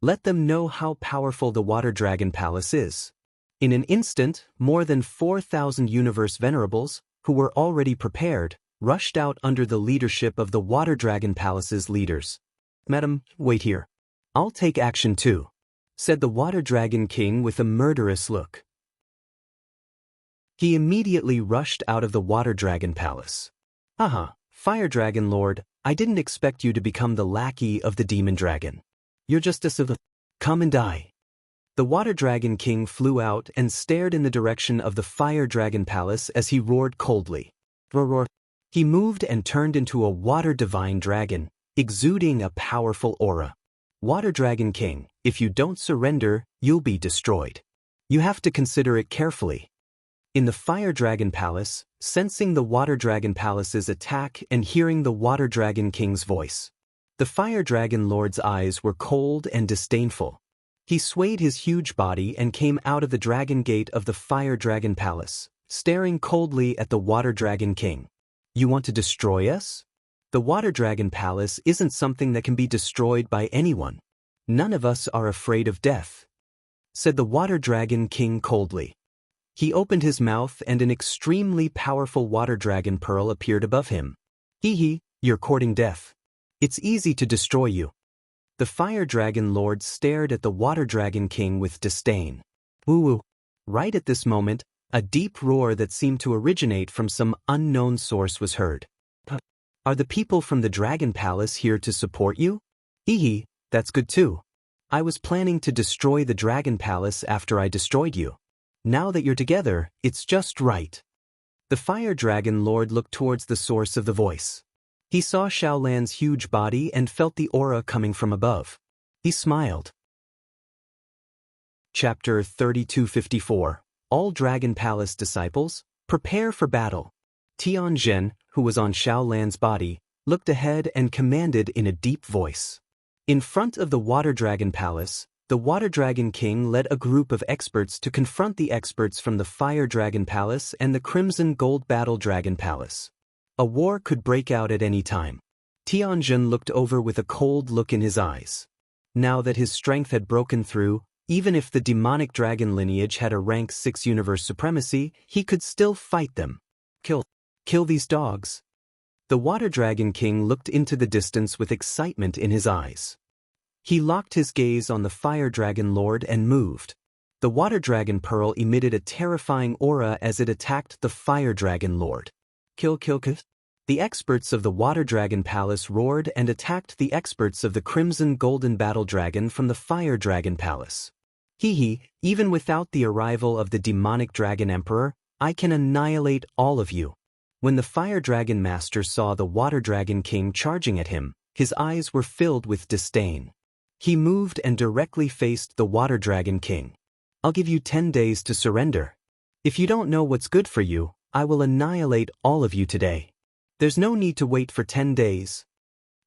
Let them know how powerful the Water Dragon Palace is. In an instant, more than 4,000 Universe Venerables, who were already prepared, rushed out under the leadership of the Water Dragon Palace's leaders. Madam, wait here. I'll take action too, said the Water Dragon King with a murderous look. He immediately rushed out of the Water Dragon Palace. Fire Dragon Lord, I didn't expect you to become the lackey of the Demon Dragon. You're just a civil. Come and die. The Water Dragon King flew out and stared in the direction of the Fire Dragon Palace as he roared coldly. Roar. He moved and turned into a Water Divine Dragon, exuding a powerful aura. Water Dragon King, if you don't surrender, you'll be destroyed. You have to consider it carefully. In the Fire Dragon Palace, sensing the Water Dragon Palace's attack and hearing the Water Dragon King's voice, the Fire Dragon Lord's eyes were cold and disdainful. He swayed his huge body and came out of the Dragon Gate of the Fire Dragon Palace, staring coldly at the Water Dragon King. You want to destroy us? The Water Dragon Palace isn't something that can be destroyed by anyone. None of us are afraid of death, said the Water Dragon King coldly. He opened his mouth and an extremely powerful Water Dragon Pearl appeared above him. You're courting death. It's easy to destroy you. The Fire Dragon Lord stared at the Water Dragon King with disdain. Woo-woo. Right at this moment, a deep roar that seemed to originate from some unknown source was heard. Are the people from the Dragon Palace here to support you? That's good too. I was planning to destroy the Dragon Palace after I destroyed you. Now that you're together, it's just right. The Fire Dragon Lord looked towards the source of the voice. He saw Xiaolan's huge body and felt the aura coming from above. He smiled. Chapter 3254. All Dragon Palace disciples, prepare for battle. Tianzhen, who was on Xiaolan's body, looked ahead and commanded in a deep voice. In front of the Water Dragon Palace, The Water Dragon King led a group of experts to confront the experts from the Fire Dragon Palace and the Crimson Gold Battle Dragon Palace. A war could break out at any time. Tianjin looked over with a cold look in his eyes. Now that his strength had broken through, even if the demonic dragon lineage had a rank 6 universe supremacy, he could still fight them. Kill these dogs. The Water Dragon King looked into the distance with excitement in his eyes. He locked his gaze on the Fire Dragon Lord and moved. The Water Dragon Pearl emitted a terrifying aura as it attacked the Fire Dragon Lord. Kill. The experts of the Water Dragon Palace roared and attacked the experts of the Crimson Golden Battle Dragon from the Fire Dragon Palace. Even without the arrival of the demonic Dragon Emperor, I can annihilate all of you. When the Fire Dragon Master saw the Water Dragon King charging at him, his eyes were filled with disdain. He moved and directly faced the Water Dragon King. I'll give you 10 days to surrender. If you don't know what's good for you, I will annihilate all of you today. There's no need to wait for 10 days.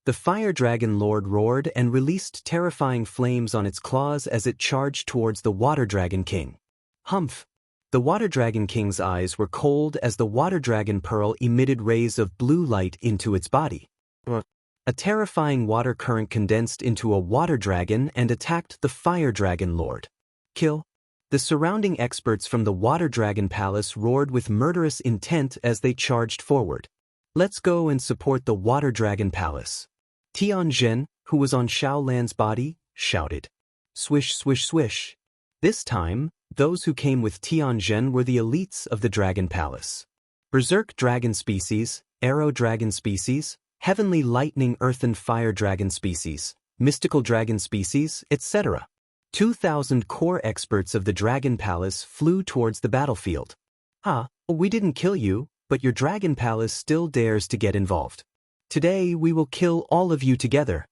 The Fire Dragon Lord roared and released terrifying flames on its claws as it charged towards the Water Dragon King. Humph! The Water Dragon King's eyes were cold as the Water Dragon Pearl emitted rays of blue light into its body. A terrifying water current condensed into a water dragon and attacked the Fire Dragon Lord. Kill. The surrounding experts from the Water Dragon Palace roared with murderous intent as they charged forward. Let's go and support the Water Dragon Palace. Tianjin, who was on Xiaolan's body, shouted. Swish, swish, swish. This time, those who came with Tianjin were the elites of the Dragon Palace. Berserk Dragon Species, Arrow Dragon Species, Heavenly Lightning Earth and Fire Dragon Species, Mystical Dragon Species, etc. 2,000 core experts of the Dragon Palace flew towards the battlefield. We didn't kill you, but your Dragon Palace still dares to get involved. Today we will kill all of you together.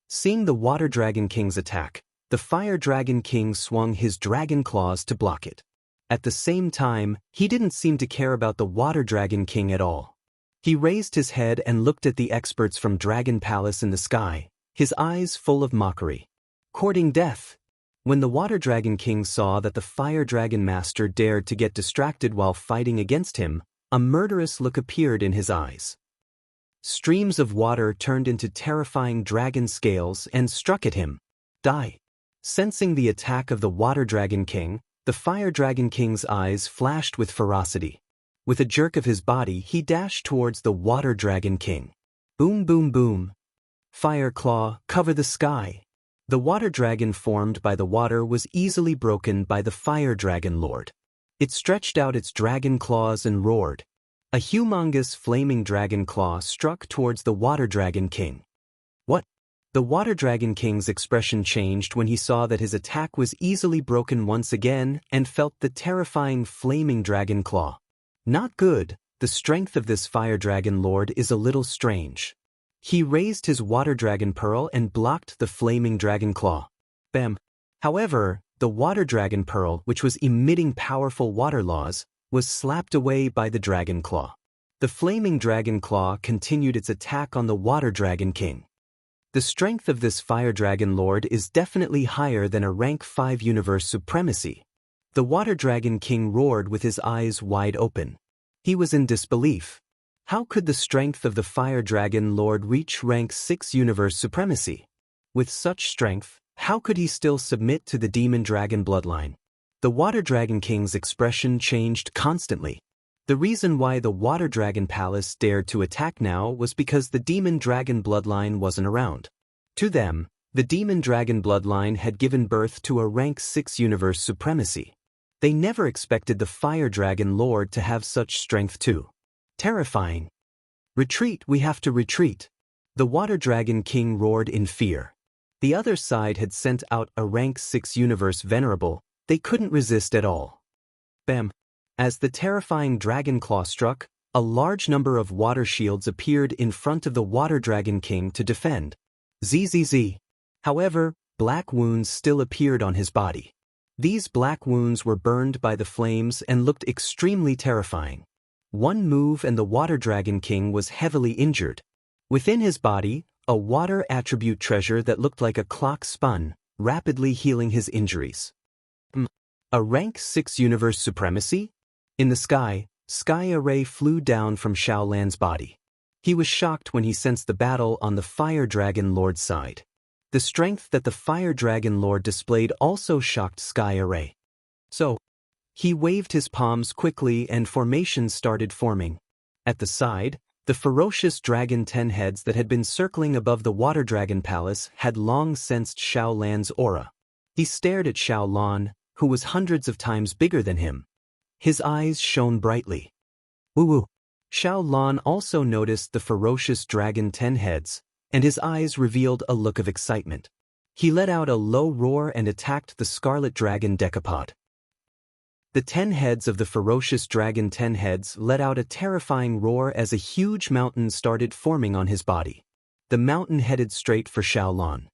Seeing the Water Dragon King's attack, the Fire Dragon King swung his dragon claws to block it. At the same time, he didn't seem to care about the Water Dragon King at all. He raised his head and looked at the experts from Dragon Palace in the sky, his eyes full of mockery. Courting death. When the Water Dragon King saw that the Fire Dragon Master dared to get distracted while fighting against him, a murderous look appeared in his eyes. Streams of water turned into terrifying dragon scales and struck at him. Die. Sensing the attack of the Water Dragon King, the Fire Dragon King's eyes flashed with ferocity. With a jerk of his body, he dashed towards the Water Dragon King. Boom, boom, boom. Fire Claw, cover the sky. The water dragon formed by the water was easily broken by the Fire Dragon Lord. It stretched out its dragon claws and roared. A humongous flaming dragon claw struck towards the Water Dragon King. What? The Water Dragon King's expression changed when he saw that his attack was easily broken once again and felt the terrifying flaming dragon claw. Not good. The strength of this Fire Dragon Lord is a little strange. He raised his Water Dragon Pearl and blocked the flaming dragon claw. Bam. However, the Water Dragon Pearl, which was emitting powerful water laws, was slapped away by the Dragon Claw. The flaming Dragon Claw continued its attack on the Water Dragon King. The strength of this Fire Dragon Lord is definitely higher than a rank 5 universe supremacy. The Water Dragon King roared with his eyes wide open. He was in disbelief. How could the strength of the Fire Dragon Lord reach rank 6 universe supremacy? With such strength, how could he still submit to the Demon Dragon bloodline? The Water Dragon King's expression changed constantly. The reason why the Water Dragon Palace dared to attack now was because the Demon Dragon bloodline wasn't around. To them, the Demon Dragon bloodline had given birth to a rank 6 universe supremacy. They never expected the Fire Dragon Lord to have such strength too. Terrifying. Retreat, we have to retreat. The Water Dragon King roared in fear. The other side had sent out a rank 6 universe venerable. They couldn't resist at all. Bam. As the terrifying dragon claw struck, a large number of water shields appeared in front of the Water Dragon King to defend. ZZZ. However, black wounds still appeared on his body. These black wounds were burned by the flames and looked extremely terrifying. One move and the Water Dragon King was heavily injured. Within his body, a water attribute treasure that looked like a clock spun, rapidly healing his injuries. A rank 6 universe supremacy? In the sky, Sky Array flew down from Xiaolan's body. He was shocked when he sensed the battle on the Fire Dragon Lord's side. The strength that the Fire Dragon Lord displayed also shocked Sky Array. So, he waved his palms quickly and formations started forming. At the side, the ferocious dragon 10 heads that had been circling above the Water Dragon Palace had long sensed Xiaolan's aura. He stared at Xiaolan, who was hundreds of times bigger than him. His eyes shone brightly. Woo-woo. Xiaolan also noticed the ferocious dragon 10 heads, and his eyes revealed a look of excitement. He let out a low roar and attacked the scarlet dragon decapod. The 10 heads of the ferocious dragon 10 heads let out a terrifying roar as a huge mountain started forming on his body. The mountain headed straight for Xiaolan.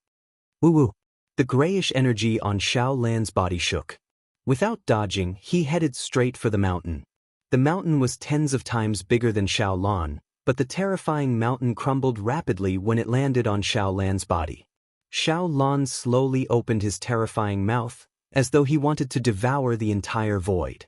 Woo-woo. The grayish energy on Xiaolan's body shook. Without dodging, he headed straight for the mountain. The mountain was tens of times bigger than Xiaolan, but the terrifying mountain crumbled rapidly when it landed on Xiaolan's body. Xiaolan slowly opened his terrifying mouth, as though he wanted to devour the entire void.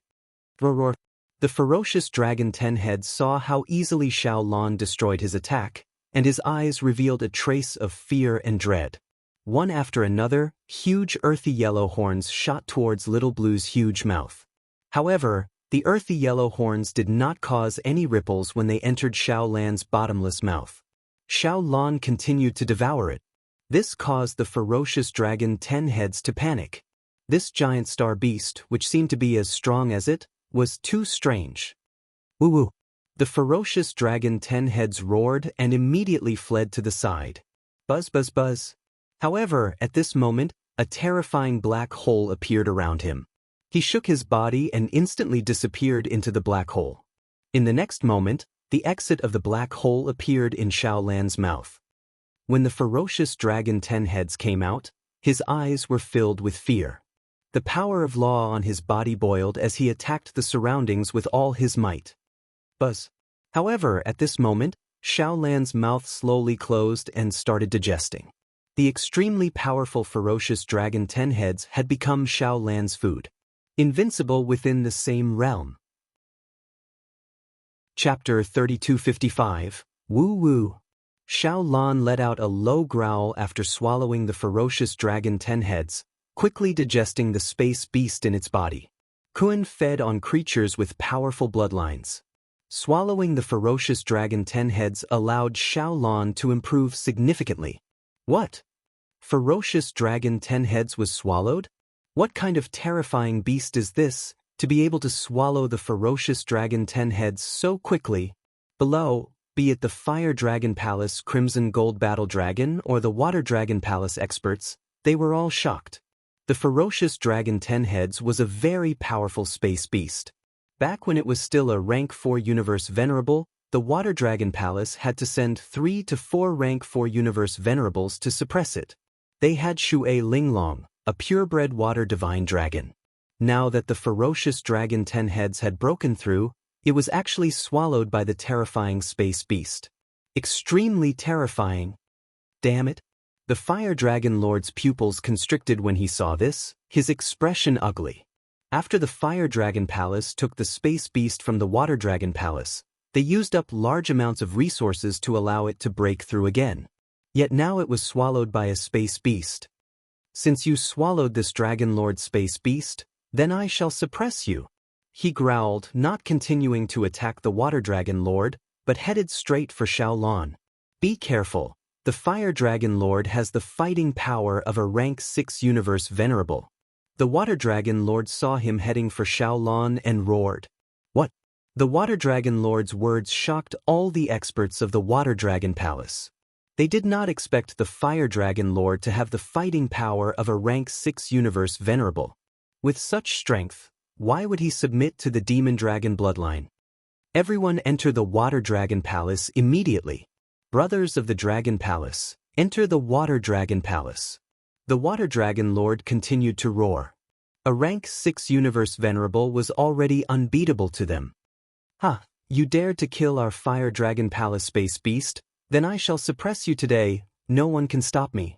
Roar. The ferocious dragon 10 heads saw how easily Xiaolan destroyed his attack, and his eyes revealed a trace of fear and dread. One after another, huge earthy yellow horns shot towards Little Blue's huge mouth. However, the earthy yellow horns did not cause any ripples when they entered Xiaolan's bottomless mouth. Xiaolan continued to devour it. This caused the ferocious dragon 10 heads to panic. This giant star beast, which seemed to be as strong as it, was too strange. Woo-woo. The ferocious dragon 10 heads roared and immediately fled to the side. Buzz buzz buzz. However, at this moment, a terrifying black hole appeared around him. He shook his body and instantly disappeared into the black hole. In the next moment, the exit of the black hole appeared in Xiaolan's mouth. When the ferocious dragon 10 heads came out, his eyes were filled with fear. The power of law on his body boiled as he attacked the surroundings with all his might. Buzz. However, at this moment, Xiaolan's mouth slowly closed and started digesting. The extremely powerful ferocious dragon 10 heads had become Xiaolan's food. Invincible within the same realm. Chapter 3255, Woo-Woo. Xiaolan let out a low growl after swallowing the ferocious dragon 10 heads, quickly digesting the space beast in its body. Kun fed on creatures with powerful bloodlines. Swallowing the ferocious dragon 10 heads allowed Xiaolan to improve significantly. What? Ferocious dragon 10 heads was swallowed? What kind of terrifying beast is this, to be able to swallow the ferocious dragon 10 heads so quickly? Below, be it the Fire Dragon Palace Crimson Gold Battle Dragon or the Water Dragon Palace experts, they were all shocked. The ferocious dragon 10 heads was a very powerful space beast. Back when it was still a rank 4 universe venerable, the Water Dragon Palace had to send 3 to 4 rank 4 universe venerables to suppress it. They had Shui Linglong, a purebred water divine dragon. Now that the ferocious dragon 10 heads had broken through, it was actually swallowed by the terrifying space beast. Extremely terrifying. Damn it. The Fire Dragon Lord's pupils constricted when he saw this, his expression ugly. After the Fire Dragon Palace took the space beast from the Water Dragon Palace, they used up large amounts of resources to allow it to break through again. Yet now it was swallowed by a space beast. Since you swallowed this Dragon Lord space beast, then I shall suppress you. He growled, not continuing to attack the Water Dragon Lord, but headed straight for Xiaolan. Be careful. The Fire Dragon Lord has the fighting power of a rank 6 universe venerable. The Water Dragon Lord saw him heading for Xiaolan and roared. What? The Water Dragon Lord's words shocked all the experts of the Water Dragon Palace. They did not expect the Fire Dragon Lord to have the fighting power of a rank 6 universe venerable. With such strength, why would he submit to the Demon Dragon bloodline? Everyone enter the Water Dragon Palace immediately. Brothers of the Dragon Palace, enter the Water Dragon Palace. The Water Dragon Lord continued to roar. A rank 6 universe venerable was already unbeatable to them. Ha! You dared to kill our Fire Dragon Palace space beast? Then I shall suppress you today, no one can stop me.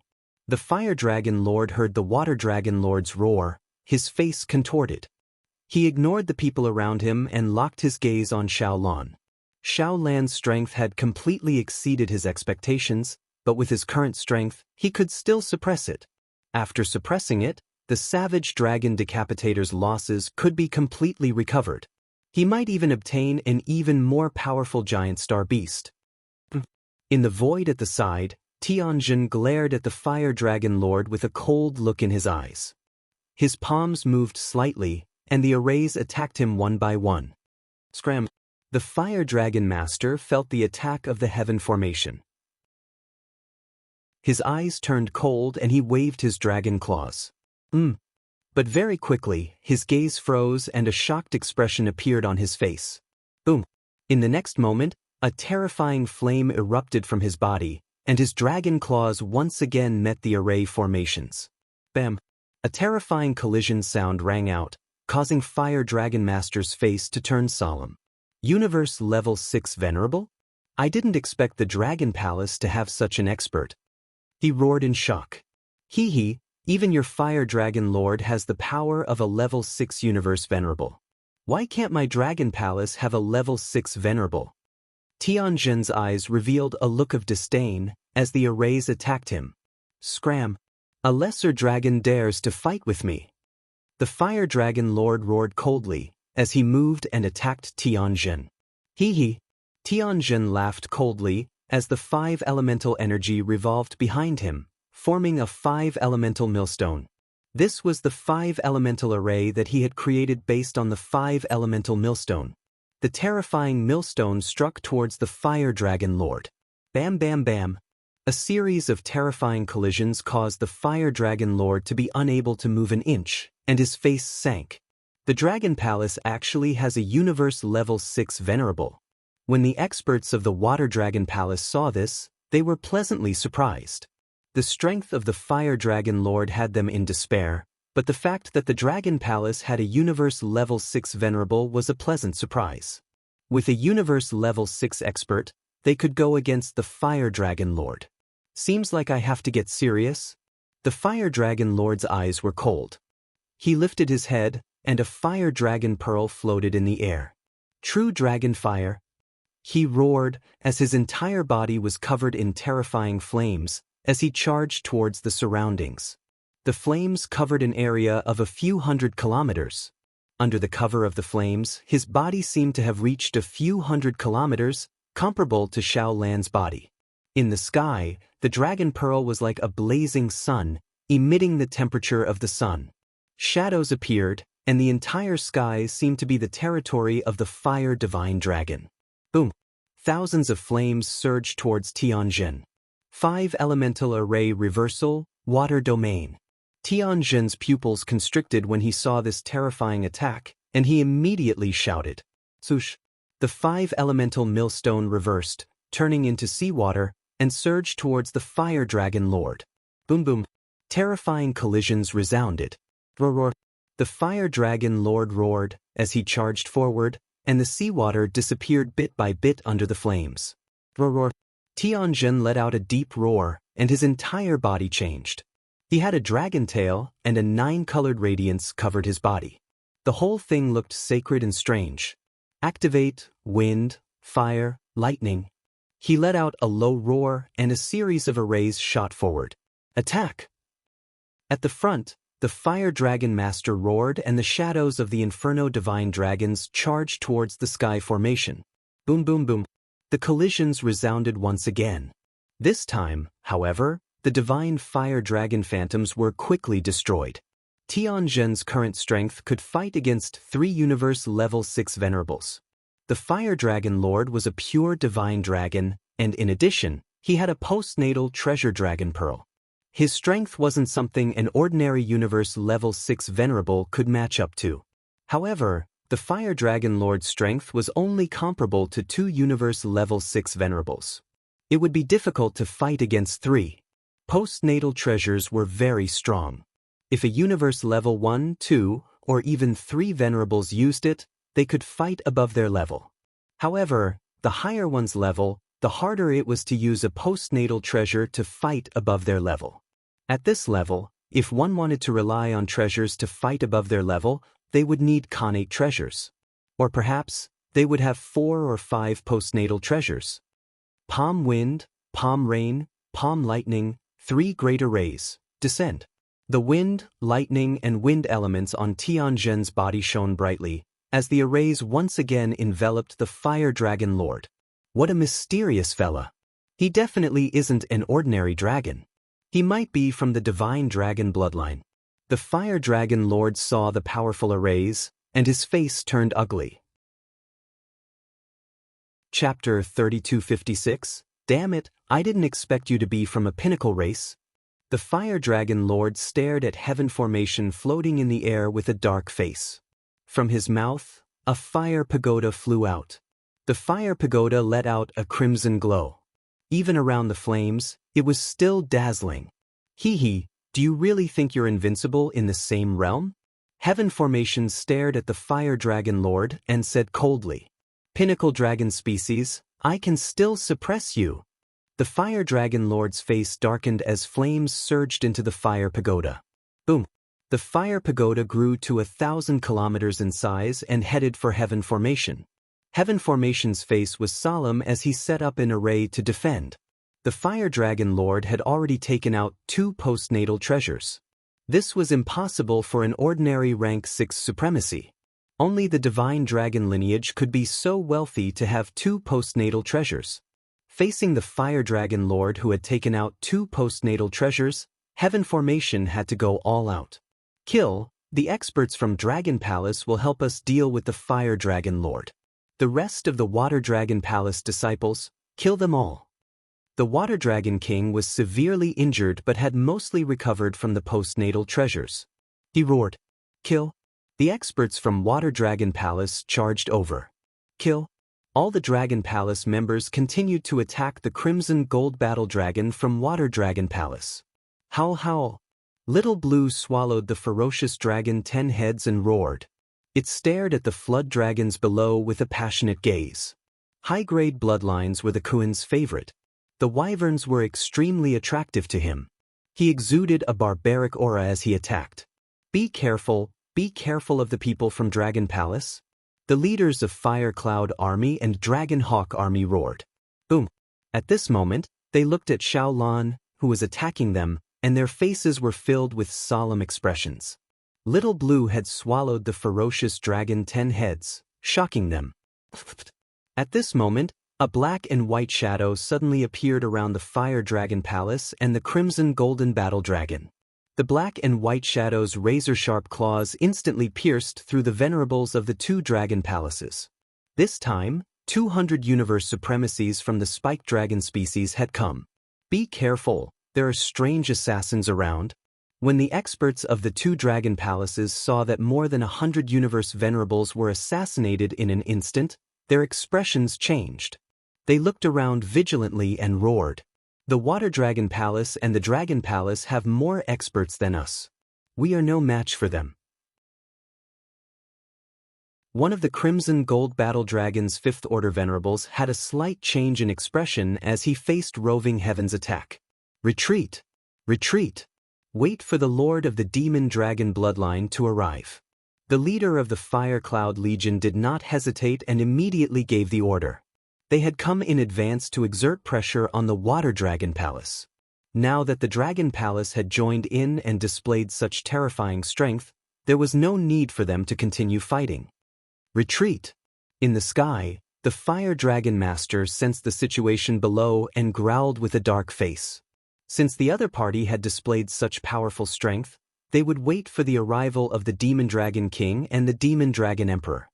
The Fire Dragon Lord heard the Water Dragon Lord's roar, his face contorted. He ignored the people around him and locked his gaze on Xiaolan. Xiaolan's strength had completely exceeded his expectations, but with his current strength, he could still suppress it. After suppressing it, the Savage Dragon Decapitator's losses could be completely recovered. He might even obtain an even more powerful Giant Star Beast. In the void at the side, Tianjin glared at the Fire Dragon Lord with a cold look in his eyes. His palms moved slightly, and the arrays attacked him one by one. Scram! The Fire Dragon Master felt the attack of the Heaven Formation. His eyes turned cold and he waved his dragon claws. But very quickly, his gaze froze and a shocked expression appeared on his face. Boom! In the next moment, a terrifying flame erupted from his body, and his dragon claws once again met the array formations. Bam! A terrifying collision sound rang out, causing Fire Dragon Master's face to turn solemn. Universe Level 6 Venerable? I didn't expect the Dragon Palace to have such an expert. He roared in shock. Hee, even your Fire Dragon Lord has the power of a Level 6 Universe Venerable. Why can't my Dragon Palace have a Level 6 Venerable? Tianjin's eyes revealed a look of disdain as the arrays attacked him. Scram! A lesser dragon dares to fight with me. The Fire Dragon Lord roared coldly as he moved and attacked Tianjin. Hee. Tianjin laughed coldly as the 5 elemental energy revolved behind him, forming a 5 elemental millstone. This was the 5 elemental array that he had created based on the 5 elemental millstone. The terrifying millstone struck towards the Fire Dragon Lord. Bam bam bam. A series of terrifying collisions caused the Fire Dragon Lord to be unable to move an inch, and his face sank. The Dragon Palace actually has a Universe Level 6 Venerable. When the experts of the Water Dragon Palace saw this, they were pleasantly surprised. The strength of the Fire Dragon Lord had them in despair, but the fact that the Dragon Palace had a Universe Level 6 Venerable was a pleasant surprise. With a Universe Level 6 expert, they could go against the Fire Dragon Lord. Seems like I have to get serious? The Fire Dragon Lord's eyes were cold. He lifted his head, and a Fire Dragon Pearl floated in the air. True Dragon Fire. He roared as his entire body was covered in terrifying flames as he charged towards the surroundings. The flames covered an area of a few hundred kilometers. Under the cover of the flames, his body seemed to have reached a few hundred kilometers, comparable to Xiaolan's body. In the sky, the Dragon Pearl was like a blazing sun, emitting the temperature of the sun. Shadows appeared, and the entire sky seemed to be the territory of the Fire Divine Dragon. Boom! Thousands of flames surged towards Tianjin. 5 elemental array reversal, water domain. Tianjin's pupils constricted when he saw this terrifying attack, and he immediately shouted. Swoosh! The 5 elemental millstone reversed, turning into seawater, and surged towards the Fire Dragon Lord. Boom boom! Terrifying collisions resounded. Roar roar! The Fire Dragon Lord roared as he charged forward, and the seawater disappeared bit by bit under the flames. Roar roar! Tianjin let out a deep roar, and his entire body changed. He had a dragon tail, and a 9-colored radiance covered his body. The whole thing looked sacred and strange. Activate, wind, fire, lightning. He let out a low roar, and a series of arrays shot forward. Attack! At the front, the Fire Dragon Master roared, and the shadows of the Inferno Divine Dragons charged towards the sky formation. Boom boom boom. The collisions resounded once again. This time, however, the Divine Fire Dragon Phantoms were quickly destroyed. Tianjin's current strength could fight against 3 Universe Level 6 Venerables. The Fire Dragon Lord was a pure Divine Dragon, and in addition, he had a postnatal Treasure Dragon Pearl. His strength wasn't something an ordinary Universe Level 6 Venerable could match up to. However, the Fire Dragon Lord's strength was only comparable to 2 Universe Level 6 Venerables. It would be difficult to fight against 3. Postnatal treasures were very strong. If a Universe Level 1, 2, or even 3 Venerables used it, they could fight above their level. However, the higher one's level, the harder it was to use a postnatal treasure to fight above their level. At this level, if one wanted to rely on treasures to fight above their level, they would need connate treasures. Or perhaps, they would have 4 or 5 postnatal treasures. Palm wind, palm rain, palm lightning, 3 great arrays, descend. The wind, lightning and wind elements on Tianzhen's body shone brightly, as the arrays once again enveloped the fire dragon lord. What a mysterious fella. He definitely isn't an ordinary dragon. He might be from the divine dragon bloodline. The fire dragon lord saw the powerful arrays, and his face turned ugly. Chapter 3256. Damn it, I didn't expect you to be from a pinnacle race. The fire dragon lord stared at heaven formation floating in the air with a dark face. From his mouth, a fire pagoda flew out. The fire pagoda let out a crimson glow. Even around the flames, it was still dazzling. Hee, do you really think you're invincible in the same realm? Heaven formation stared at the fire dragon lord and said coldly, "Pinnacle dragon species, I can still suppress you." The fire dragon lord's face darkened as flames surged into the fire pagoda. Boom! The fire pagoda grew to 1,000 kilometers in size and headed for heaven formation. Heaven formation's face was solemn as he set up an array to defend. The fire dragon lord had already taken out 2 postnatal treasures. This was impossible for an ordinary rank 6 supremacy. Only the divine dragon lineage could be so wealthy to have 2 postnatal treasures. Facing the fire dragon lord who had taken out 2 postnatal treasures, heaven formation had to go all out. Kill, the experts from Dragon Palace will help us deal with the fire dragon lord. The rest of the Water Dragon Palace disciples, kill them all. The Water Dragon King was severely injured but had mostly recovered from the postnatal treasures. He roared, "Kill!" The experts from Water Dragon Palace charged over. Kill! All the Dragon Palace members continued to attack the Crimson Gold Battle Dragon from Water Dragon Palace. Howl, howl! Little Blue swallowed the ferocious dragon 10 heads and roared. It stared at the flood dragons below with a passionate gaze. High-grade bloodlines were the Kuin's favorite. The wyverns were extremely attractive to him. He exuded a barbaric aura as he attacked. Be careful of the people from Dragon Palace. The leaders of Fire Cloud Army and Dragon Hawk Army roared. Boom! At this moment, they looked at Xiaolan, who was attacking them, and their faces were filled with solemn expressions. Little Blue had swallowed the ferocious dragon 10 heads, shocking them. At this moment, a black and white shadow suddenly appeared around the Fire Dragon Palace and the Crimson Golden Battle Dragon. The black and white shadow's razor-sharp claws instantly pierced through the venerables of the 2 dragon palaces. This time, 200 universe supremacies from the spiked dragon species had come. Be careful, there are strange assassins around. When the experts of the 2 dragon palaces saw that more than 100 universe venerables were assassinated in an instant, their expressions changed. They looked around vigilantly and roared. The Water Dragon Palace and the Dragon Palace have more experts than us. We are no match for them. One of the Crimson Gold Battle Dragon's 5th Order Venerables had a slight change in expression as he faced Roving Heaven's attack. Retreat! Retreat! Wait for the Lord of the Demon Dragon bloodline to arrive. The leader of the Fire Cloud Legion did not hesitate and immediately gave the order. They had come in advance to exert pressure on the Water Dragon Palace. Now that the Dragon Palace had joined in and displayed such terrifying strength, there was no need for them to continue fighting. Retreat! In the sky, the Fire Dragon Master sensed the situation below and growled with a dark face. Since the other party had displayed such powerful strength, they would wait for the arrival of the Demon Dragon King and the Demon Dragon Emperor.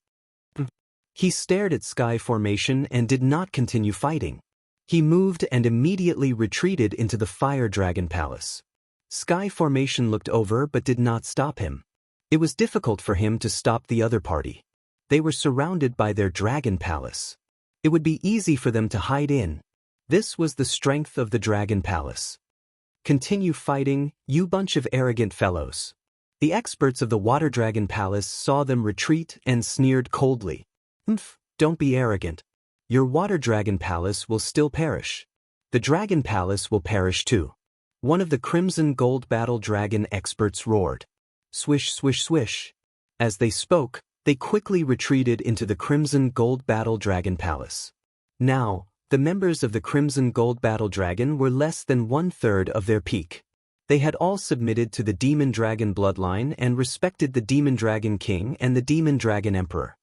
He stared at sky formation and did not continue fighting. He moved and immediately retreated into the Fire Dragon Palace. Sky formation looked over but did not stop him. It was difficult for him to stop the other party. They were surrounded by their Dragon Palace. It would be easy for them to hide in. This was the strength of the Dragon Palace. Continue fighting, you bunch of arrogant fellows. The experts of the Water Dragon Palace saw them retreat and sneered coldly. Don't be arrogant. Your Water Dragon Palace will still perish. The Dragon Palace will perish too. One of the Crimson Gold Battle Dragon experts roared. Swish, swish, swish. As they spoke, they quickly retreated into the Crimson Gold Battle Dragon Palace. Now, the members of the Crimson Gold Battle Dragon were less than 1/3 of their peak. They had all submitted to the Demon Dragon bloodline and respected the Demon Dragon King and the Demon Dragon Emperor.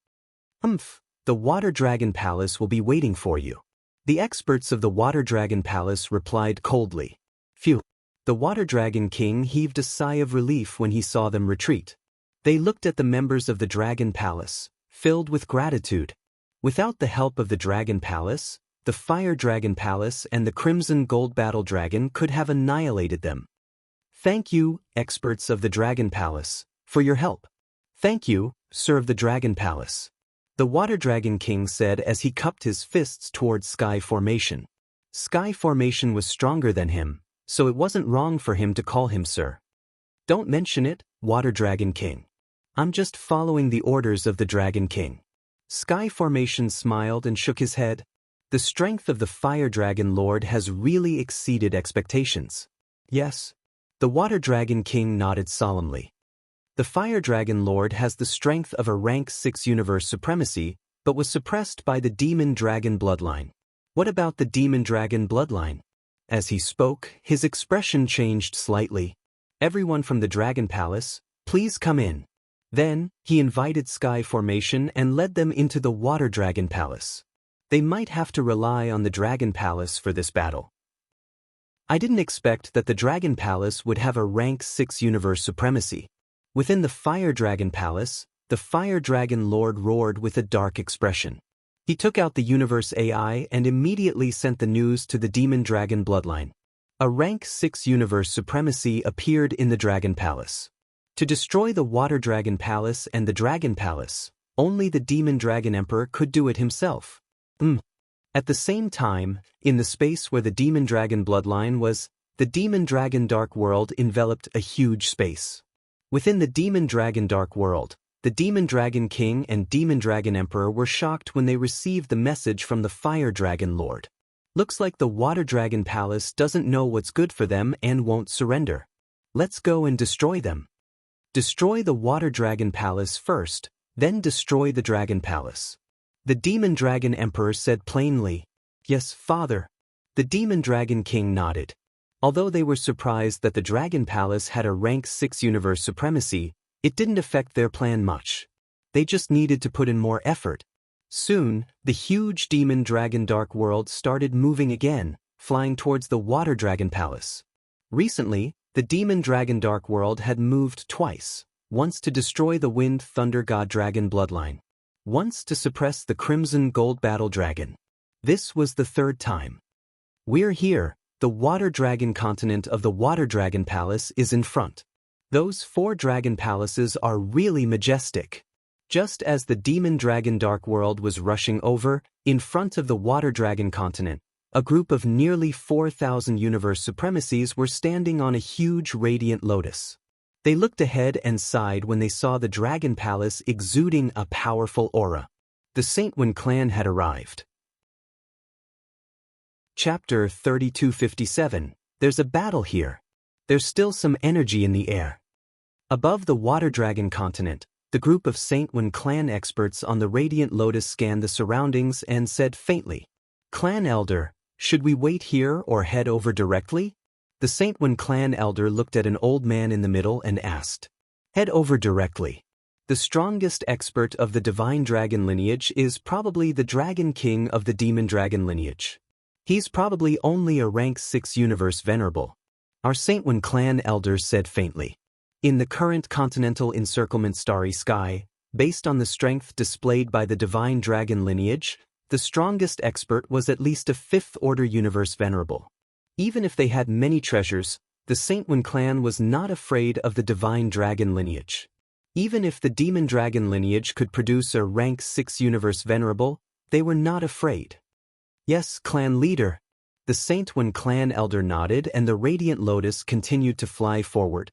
The Water Dragon Palace will be waiting for you. The experts of the Water Dragon Palace replied coldly. Phew. The Water Dragon King heaved a sigh of relief when he saw them retreat. They looked at the members of the Dragon Palace, filled with gratitude. Without the help of the Dragon Palace, the Fire Dragon Palace and the Crimson Gold Battle Dragon could have annihilated them. Thank you, experts of the Dragon Palace, for your help. Thank you, sir of the Dragon Palace. The Water Dragon King said as he cupped his fists towards Sky Formation. Sky Formation was stronger than him, so it wasn't wrong for him to call him sir. Don't mention it, Water Dragon King. I'm just following the orders of the Dragon King. Sky Formation smiled and shook his head. The strength of the Fire Dragon Lord has really exceeded expectations. Yes. The Water Dragon King nodded solemnly. The Fire Dragon Lord has the strength of a rank 6 universe supremacy, but was suppressed by the Demon Dragon bloodline. What about the Demon Dragon bloodline? As he spoke, his expression changed slightly. Everyone from the Dragon Palace, please come in. Then, he invited Sky Formation and led them into the Water Dragon Palace. They might have to rely on the Dragon Palace for this battle. I didn't expect that the Dragon Palace would have a rank 6 universe supremacy. Within the Fire Dragon Palace, the Fire Dragon Lord roared with a dark expression. He took out the universe AI and immediately sent the news to the Demon Dragon bloodline. A rank 6 universe supremacy appeared in the Dragon Palace. To destroy the Water Dragon Palace and the Dragon Palace, only the Demon Dragon Emperor could do it himself. At the same time, in the space where the Demon Dragon bloodline was, the Demon Dragon Dark World enveloped a huge space. Within the Demon Dragon Dark World, the Demon Dragon King and Demon Dragon Emperor were shocked when they received the message from the Fire Dragon Lord. Looks like the Water Dragon Palace doesn't know what's good for them and won't surrender. Let's go and destroy them. Destroy the Water Dragon Palace first, then destroy the Dragon Palace. The Demon Dragon Emperor said plainly. Yes, Father. The Demon Dragon King nodded. Although they were surprised that the Dragon Palace had a rank 6 universe supremacy, it didn't affect their plan much. They just needed to put in more effort. Soon, the huge Demon Dragon Dark World started moving again, flying towards the Water Dragon Palace. Recently, the Demon Dragon Dark World had moved twice, once to destroy the Wind Thunder God Dragon bloodline, once to suppress the Crimson Gold Battle Dragon. This was the third time. We're here. The Water Dragon continent of the Water Dragon Palace is in front. Those 4 dragon palaces are really majestic. Just as the Demon Dragon Dark World was rushing over, in front of the Water Dragon continent, a group of nearly 4,000 universe supremacies were standing on a huge radiant lotus. They looked ahead and sighed when they saw the Dragon Palace exuding a powerful aura. The Saint Wen clan had arrived. Chapter 3257. There's a battle here. There's still some energy in the air. Above the Water Dragon continent, the group of Saint Wen clan experts on the Radiant Lotus scanned the surroundings and said faintly, Clan Elder, should we wait here or head over directly? The Saint Wen clan elder looked at an old man in the middle and asked, Head over directly. The strongest expert of the Divine Dragon lineage is probably the Dragon King of the Demon Dragon lineage. He's probably only a rank 6 universe venerable. Our Saint Wen clan elder said faintly. In the current continental encirclement starry sky, based on the strength displayed by the Divine Dragon lineage, the strongest expert was at least a 5th order universe venerable. Even if they had many treasures, the Saint Wen clan was not afraid of the Divine Dragon lineage. Even if the Demon Dragon lineage could produce a rank 6 universe venerable, they were not afraid. Yes, clan leader. The Saint Wen clan elder nodded and the Radiant Lotus continued to fly forward.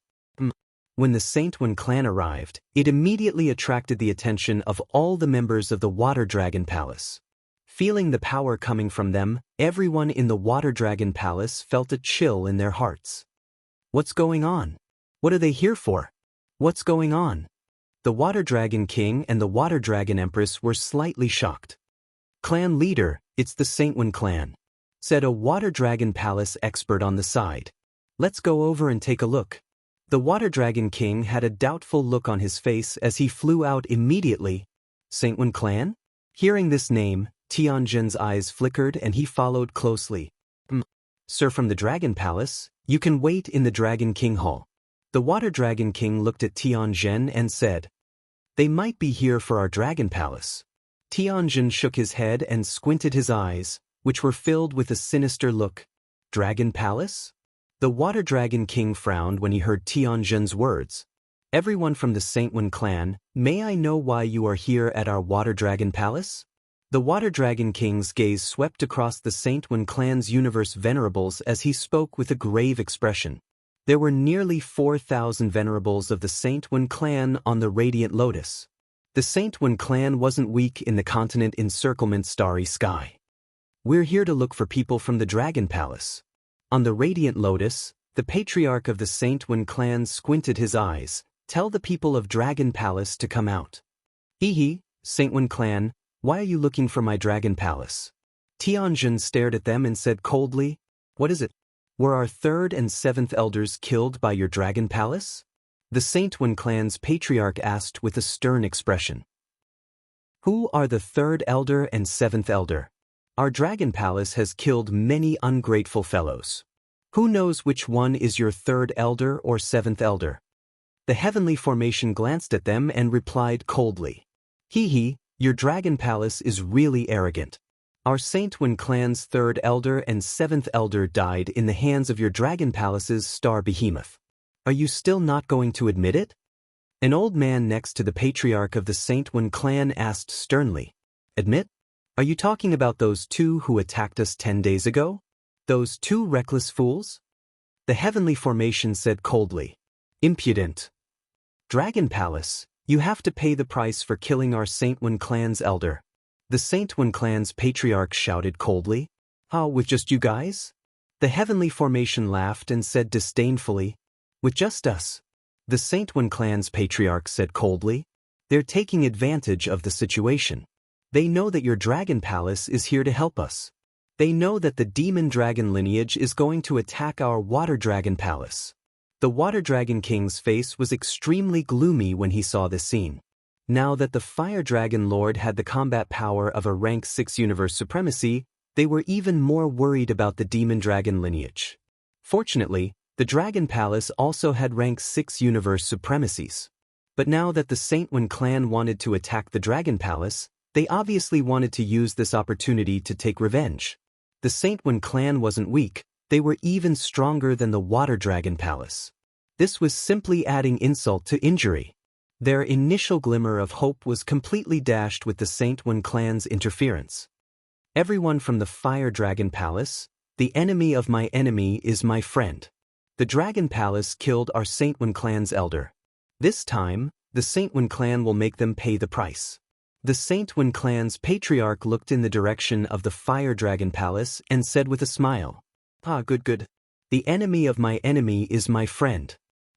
When the Saint Wen clan arrived, it immediately attracted the attention of all the members of the Water Dragon Palace. Feeling the power coming from them, everyone in the Water Dragon Palace felt a chill in their hearts. What's going on? What are they here for? What's going on? The Water Dragon King and the Water Dragon Empress were slightly shocked. Clan leader, it's the Saintwind clan, said a Water Dragon Palace expert on the side. Let's go over and take a look. The Water Dragon King had a doubtful look on his face as he flew out immediately. Saintwind clan? Hearing this name, Tianjin's eyes flickered and he followed closely. Sir, from the Dragon Palace, you can wait in the Dragon King Hall. The Water Dragon King looked at Tianjin and said, they might be here for our Dragon Palace. Tianjin shook his head and squinted his eyes, which were filled with a sinister look. Dragon Palace? The Water Dragon King frowned when he heard Tianjin's words. Everyone from the Saintwind clan, may I know why you are here at our Water Dragon Palace? The Water Dragon King's gaze swept across the Saintwind clan's universe venerables as he spoke with a grave expression. There were nearly 4,000 venerables of the Saintwind clan on the Radiant Lotus. The Saintwind clan wasn't weak in the continent encirclement starry sky. We're here to look for people from the Dragon Palace. On the Radiant Lotus, the patriarch of the Saintwind clan squinted his eyes. Tell the people of Dragon Palace to come out. Hee, Saintwind clan, why are you looking for my Dragon Palace? Tianjin stared at them and said coldly, what is it? Were our 3rd and 7th elders killed by your Dragon Palace? The Saintwind clan's patriarch asked with a stern expression. Who are the 3rd elder and 7th elder? Our Dragon Palace has killed many ungrateful fellows. Who knows which one is your 3rd elder or 7th elder? The Heavenly Formation glanced at them and replied coldly. Hee, your Dragon Palace is really arrogant. Our Saintwind clan's 3rd elder and 7th elder died in the hands of your Dragon Palace's star behemoth. Are you still not going to admit it? An old man next to the patriarch of the Saintwind clan asked sternly. Admit? Are you talking about those 2 who attacked us 10 days ago? Those 2 reckless fools? The Heavenly Formation said coldly. Impudent. Dragon Palace, you have to pay the price for killing our Saintwind clan's elder. The Saintwind clan's patriarch shouted coldly. How, with just you guys? The Heavenly Formation laughed and said disdainfully. With just us. The Saintwind clan's patriarch said coldly. They're taking advantage of the situation. They know that your Dragon Palace is here to help us. They know that the demon dragon lineage is going to attack our Water Dragon Palace. The Water Dragon King's face was extremely gloomy when he saw this scene. Now that the Fire Dragon Lord had the combat power of a rank 6 universe supremacy, they were even more worried about the demon dragon lineage. Fortunately, the Dragon Palace also had rank 6 universe supremacies. But now that the Saintwind clan wanted to attack the Dragon Palace, they obviously wanted to use this opportunity to take revenge. The Saintwind clan wasn't weak, they were even stronger than the Water Dragon Palace. This was simply adding insult to injury. Their initial glimmer of hope was completely dashed with the Saintwind clan's interference. Everyone from the Fire Dragon Palace, the enemy of my enemy is my friend. The Dragon Palace killed our Saintwind clan's elder. This time, the Saintwind clan will make them pay the price. The Saintwind clan's patriarch looked in the direction of the Fire Dragon Palace and said with a smile. Good. The enemy of my enemy is my friend.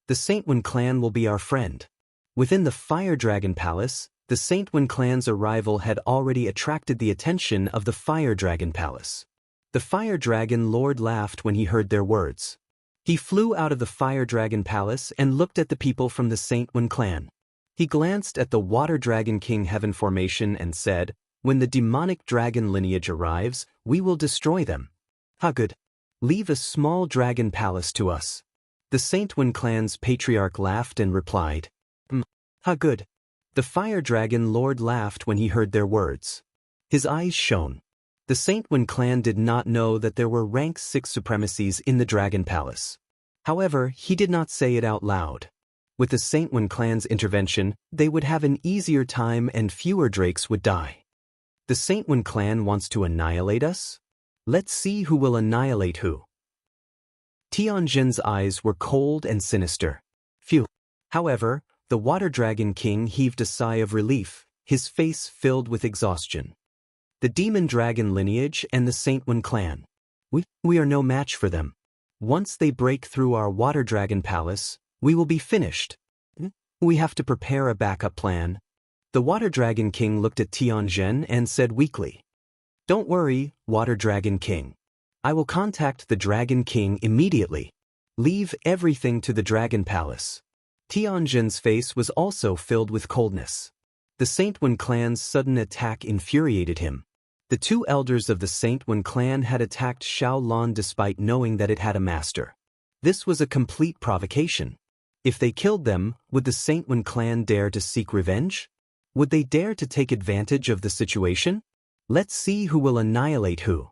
The Saintwind clan will be our friend. Within the Fire Dragon Palace, the Saintwind clan's arrival had already attracted the attention of the Fire Dragon Palace. The Fire Dragon Lord laughed when he heard their words. He flew out of the Fire Dragon Palace and looked at the people from the Saintwind clan. He glanced at the Water Dragon King Heaven Formation and said, when the demonic dragon lineage arrives, we will destroy them. Good. Leave a small dragon palace to us. The Saintwind clan's patriarch laughed and replied. Good. The Fire Dragon Lord laughed when he heard their words. His eyes shone. The Saintwind clan did not know that there were rank 6 supremacies in the Dragon Palace. However, he did not say it out loud. With the Saintwind clan's intervention, they would have an easier time and fewer drakes would die. The Saintwind clan wants to annihilate us? Let's see who will annihilate who. Tianjin's eyes were cold and sinister. Phew. However, the Water Dragon King heaved a sigh of relief, his face filled with exhaustion. The demon dragon lineage and the Saintwind clan. We are no match for them. Once they break through our water dragon palace, we will be finished. We have to prepare a backup plan. The Water Dragon King looked at Tianjin and said weakly, "Don't worry, Water Dragon King. I will contact the Dragon King immediately. Leave everything to the Dragon Palace." Tianjin's face was also filled with coldness. The Saint Wen clan's sudden attack infuriated him. The two elders of the Saint Wen clan had attacked Shaolin despite knowing that it had a master. This was a complete provocation. If they killed them, would the Saint Wen clan dare to seek revenge? Would they dare to take advantage of the situation? Let's see who will annihilate who.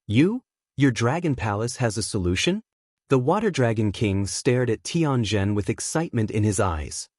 You? Your dragon palace has a solution? The Water Dragon King stared at Tianjin with excitement in his eyes.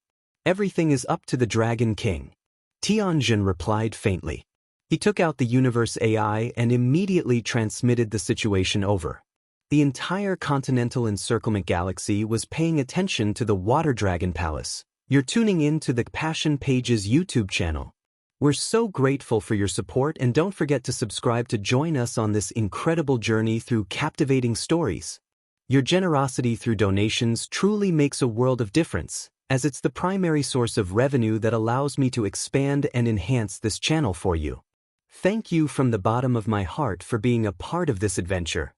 Everything is up to the Dragon King. Tianjin replied faintly. He took out the universe AI and immediately transmitted the situation over. The entire continental encirclement galaxy was paying attention to the Water Dragon Palace. You're tuning in to the Passion Pages YouTube channel. We're so grateful for your support, and don't forget to subscribe to join us on this incredible journey through captivating stories. Your generosity through donations truly makes a world of difference, as it's the primary source of revenue that allows me to expand and enhance this channel for you. Thank you from the bottom of my heart for being a part of this adventure.